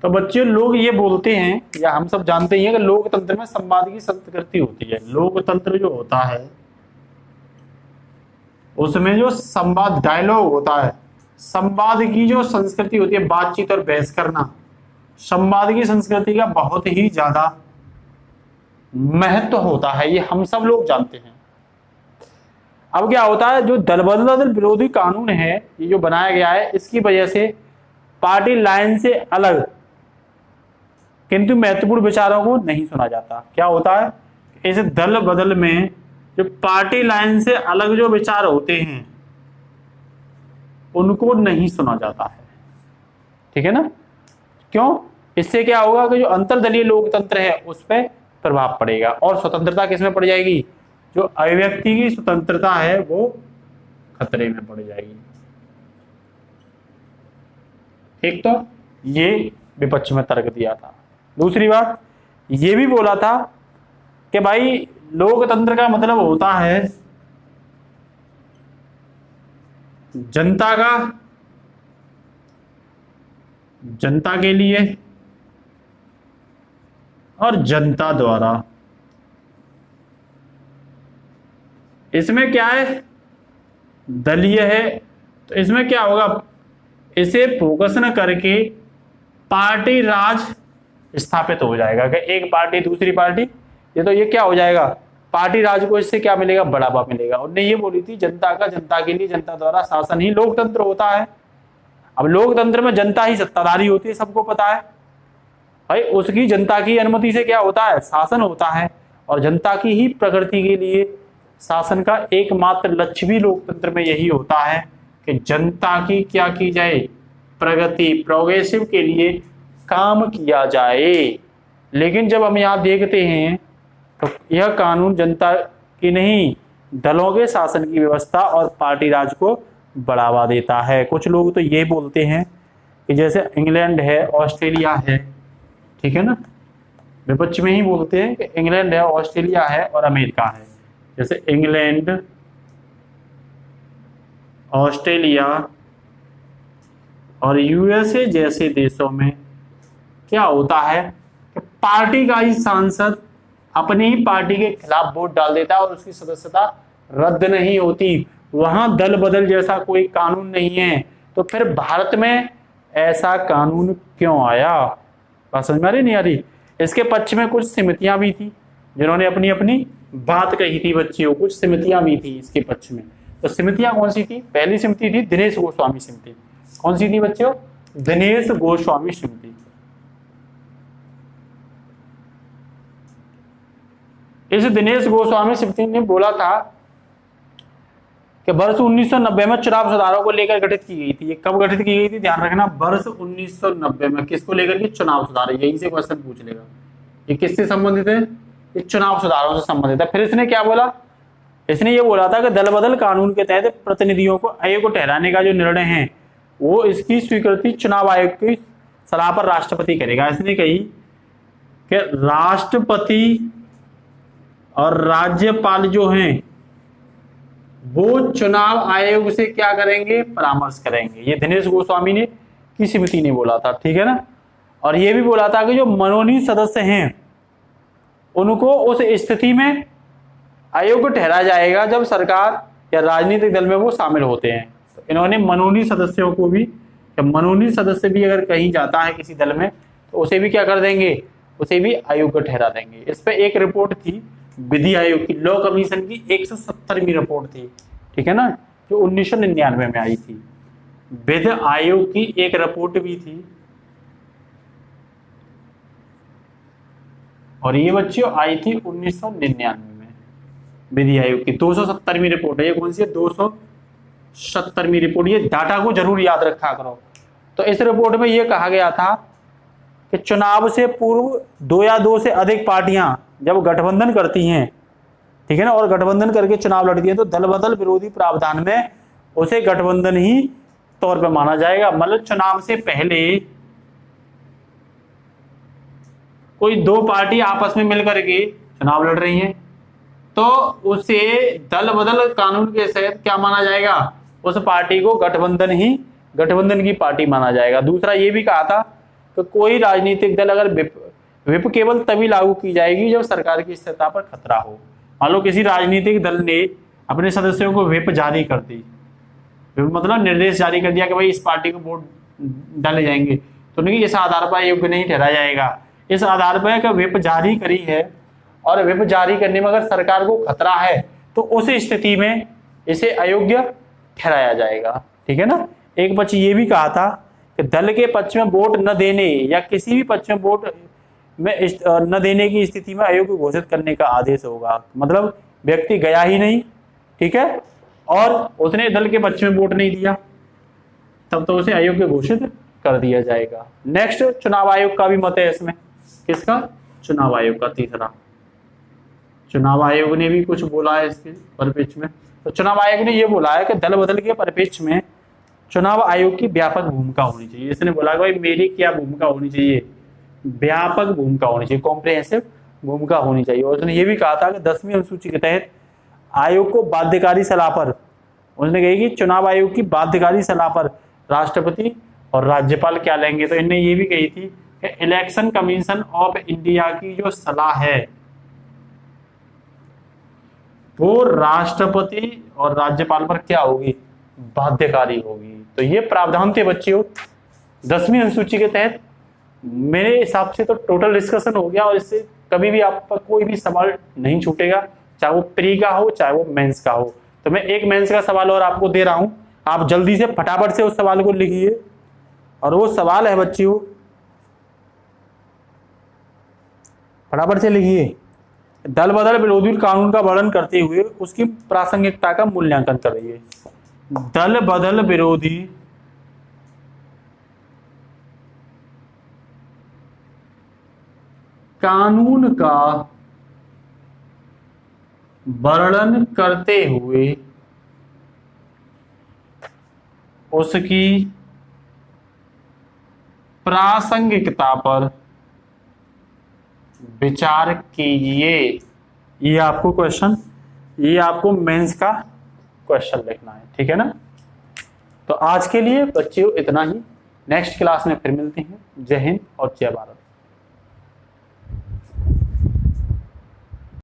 तो बच्चे लोग ये बोलते हैं या हम सब जानते हैं कि लोकतंत्र में संवाद की संस्कृति होती है। लोकतंत्र जो होता है उसमें जो संवाद, डायलॉग होता है, संवाद की जो संस्कृति होती है, बातचीत और बहस करना, संवाद की संस्कृति का बहुत ही ज्यादा महत्व होता है, ये हम सब लोग जानते हैं। अब क्या होता है, जो दल बदल विरोधी कानून है ये जो बनाया गया है, इसकी वजह से पार्टी लाइन से अलग किंतु महत्वपूर्ण विचारों को नहीं सुना जाता। क्या होता है, इस दल बदल में जो पार्टी लाइन से अलग जो विचार होते हैं उनको नहीं सुना जाता है, ठीक है ना। क्यों? इससे क्या होगा कि जो अंतर्दलीय लोकतंत्र है उस पर प्रभाव पड़ेगा और स्वतंत्रता किसमें पड़ जाएगी, जो अभिव्यक्ति की स्वतंत्रता है वो खतरे में पड़ जाएगी। एक तो ये विपक्ष में तर्क दिया था। दूसरी बात ये भी बोला था कि भाई लोकतंत्र का मतलब होता है जनता का, जनता के लिए और जनता द्वारा। इसमें क्या है, दलीय है, तो इसमें क्या होगा, इसे फोकस न करके पार्टी राज स्थापित हो जाएगा कि एक पार्टी दूसरी पार्टी, ये तो ये क्या हो जाएगा, पार्टी राज को इससे क्या मिलेगा, बढ़ावा मिलेगा। उन्होंने ये बोली थी जनता का, जनता के लिए, जनता द्वारा शासन ही लोकतंत्र होता है। अब लोकतंत्र में जनता ही सत्ताधारी होती है, सबको पता है भाई, उसकी जनता की अनुमति से क्या होता है, शासन होता है। और जनता की ही प्रकृति के लिए शासन का एकमात्र लक्ष्य भी लोकतंत्र में यही होता है कि जनता की क्या की जाए, प्रगति, प्रोग्रेसिव के लिए काम किया जाए। लेकिन जब हम यहाँ देखते हैं तो यह कानून जनता की नहीं, दलों के शासन की व्यवस्था और पार्टी राज को बढ़ावा देता है। कुछ लोग तो ये बोलते हैं कि जैसे इंग्लैंड है, ऑस्ट्रेलिया है, ठीक है ना, विपक्ष में ही बोलते हैं कि इंग्लैंड है, ऑस्ट्रेलिया है और अमेरिका है। जैसे इंग्लैंड, ऑस्ट्रेलिया और यूएसए जैसे देशों में क्या होता है कि पार्टी का ही सांसद अपनी ही पार्टी के खिलाफ वोट डाल देता है और उसकी सदस्यता रद्द नहीं होती। वहां दल बदल जैसा कोई कानून नहीं है। तो फिर भारत में ऐसा कानून क्यों आया, बात समझ में आ रही नहीं आ रही। इसके पक्ष में कुछ समितियां भी थी जिन्होंने अपनी अपनी बात कही थी बच्चियों, कुछ समितियां भी थी इसके पक्ष में। तो समितियां कौन सी थी, पहली समिति थी दिनेश गोस्वामी समिति। कौन सी थी बच्चों, दिनेश गोस्वामी समिति। इस दिनेश गोस्वामी समिति ने बोला था कि वर्ष 1990 में चुनाव सुधारों को लेकर गठित की गई थी। ये कब गठित की गई थी, ध्यान रखना, वर्ष 1990 में। किसको लेकर के, चुनाव सुधार, यहीं से क्वेश्चन पूछ लेगा। ये किससे संबंधित है, ये चुनाव सुधारों से संबंधित है। फिर इसने क्या बोला, इसने ये बोला था कि दल बदल कानून के तहत प्रतिनिधियों को आयोग ठहराने का जो निर्णय है वो इसकी स्वीकृति चुनाव आयोग की सलाह पर राष्ट्रपति करेगा। इसने कही कि राष्ट्रपति और राज्यपाल जो हैं वो चुनाव आयोग से क्या करेंगे, परामर्श करेंगे। ये दिनेश गोस्वामी ने की समिति ने बोला था, ठीक है ना। और ये भी बोला था कि जो मनोनीत सदस्य हैं उनको उस स्थिति में आयोग ठहराया जाएगा जब सरकार या राजनीतिक दल में वो शामिल होते हैं। तो इन्होंने मनोनीत सदस्यों को भी, मनोनीत सदस्य भी अगर कहीं जाता है किसी दल में तो उसे भी क्या कर देंगे, उसे भी आयोग को ठहरा देंगे। इस पर एक रिपोर्ट थी विधि आयोग की, लॉ कमीशन की 170वीं रिपोर्ट थी, ठीक है ना, जो 1999 में आई थी। विधि आयोग की एक रिपोर्ट भी थी और ये बच्चियों आई थी 1999 में। विधि आयोग की 270वीं रिपोर्ट है। ये कौन सी है, 270वीं रिपोर्ट। ये डाटा को जरूर याद रखा करो। तो इस रिपोर्ट में ये कहा गया था कि चुनाव से पूर्व दो या दो से अधिक पार्टियां जब गठबंधन करती हैं, ठीक है ना, और गठबंधन करके चुनाव लड़ती हैं तो दल बदल विरोधी प्रावधान में उसे गठबंधन ही तौर पर माना जाएगा। मतलब चुनाव से पहले कोई दो पार्टी आपस में मिलकर के चुनाव लड़ रही हैं तो उसे दल बदल कानून के तहत क्या माना जाएगा, उस पार्टी को गठबंधन की पार्टी माना जाएगा। दूसरा ये भी कहा था कि कोई राजनीतिक दल अगर व्हिप केवल तभी लागू की जाएगी जब सरकार की स्थिरता पर खतरा हो। मान लो किसी राजनीतिक दल ने अपने सदस्यों को व्हिप जारी कर दी, मतलब निर्देश जारी कर दिया कि भाई इस पार्टी को वोट डाले जाएंगे, तो नहीं, इस आधार पर योग्य नहीं ठहराया जाएगा। इस आधार पर कि व्हिप जारी करी है और व्हिप जारी करने में अगर सरकार को खतरा है तो उस स्थिति में इसे अयोग्य ठहराया जाएगा, ठीक है ना। एक पक्ष ये भी कहा था कि दल के पक्ष में वोट न देने या किसी भी पक्ष में वोट में न देने की स्थिति में अयोग्य घोषित करने का आदेश होगा। मतलब व्यक्ति गया ही नहीं, ठीक है, और उसने दल के पक्ष में वोट नहीं दिया, तब तो उसे अयोग्य घोषित कर दिया जाएगा। नेक्स्ट, चुनाव आयोग का भी मत है इसमें। किसका? चुनाव आयोग का। तीसरा, चुनाव आयोग ने भी कुछ बोला है इसके परिप्रेक्ष्य में। तो चुनाव आयोग ने यह बोला है कि दल बदल के परिप्रेक्ष्य में चुनाव आयोग की व्यापक भूमिका होनी चाहिए। इसने बोला कि भाई मेरी क्या भूमिका होनी चाहिए? व्यापक भूमिका होनी चाहिए, कॉम्प्रिहेंसिव भूमिका होनी चाहिए। और उसने ये भी कहा था कि 10वीं अनुसूची के तहत आयोग को बाध्यकारी सलाह पर, उसने कही कि चुनाव आयोग की बाध्यकारी सलाह पर राष्ट्रपति और राज्यपाल क्या लेंगे। तो इन्हें ये भी कही थी कि इलेक्शन कमीशन ऑफ इंडिया की जो सलाह है वो राष्ट्रपति और राज्यपाल पर क्या होगी? बाध्यकारी होगी। तो ये प्रावधान थे बच्चों 10वीं अनुसूची के तहत। मेरे हिसाब से तो टोटल डिस्कशन हो गया और इससे कभी भी आप पर कोई भी सवाल नहीं छूटेगा, चाहे वो प्री का हो चाहे वो मेंस का हो। तो मैं एक मेंस का सवाल और आपको दे रहा हूं, आप जल्दी से फटाफट से उस सवाल को लिखिए। और वो सवाल है बच्चों, फटाफट से लिखिए, दल बदल विरोधी कानून का वर्णन करते हुए उसकी प्रासंगिकता का मूल्यांकन कर रही है। दल बदल विरोधी कानून का वर्णन करते हुए उसकी प्रासंगिकता पर विचार कीजिए। ये आपको क्वेश्चन, ये आपको मेंस का क्वेश्चन लिखना है, ठीक है ना। तो आज के लिए बच्चों इतना ही, नेक्स्ट क्लास में फिर मिलते हैं। जय हिंद और जय भारत।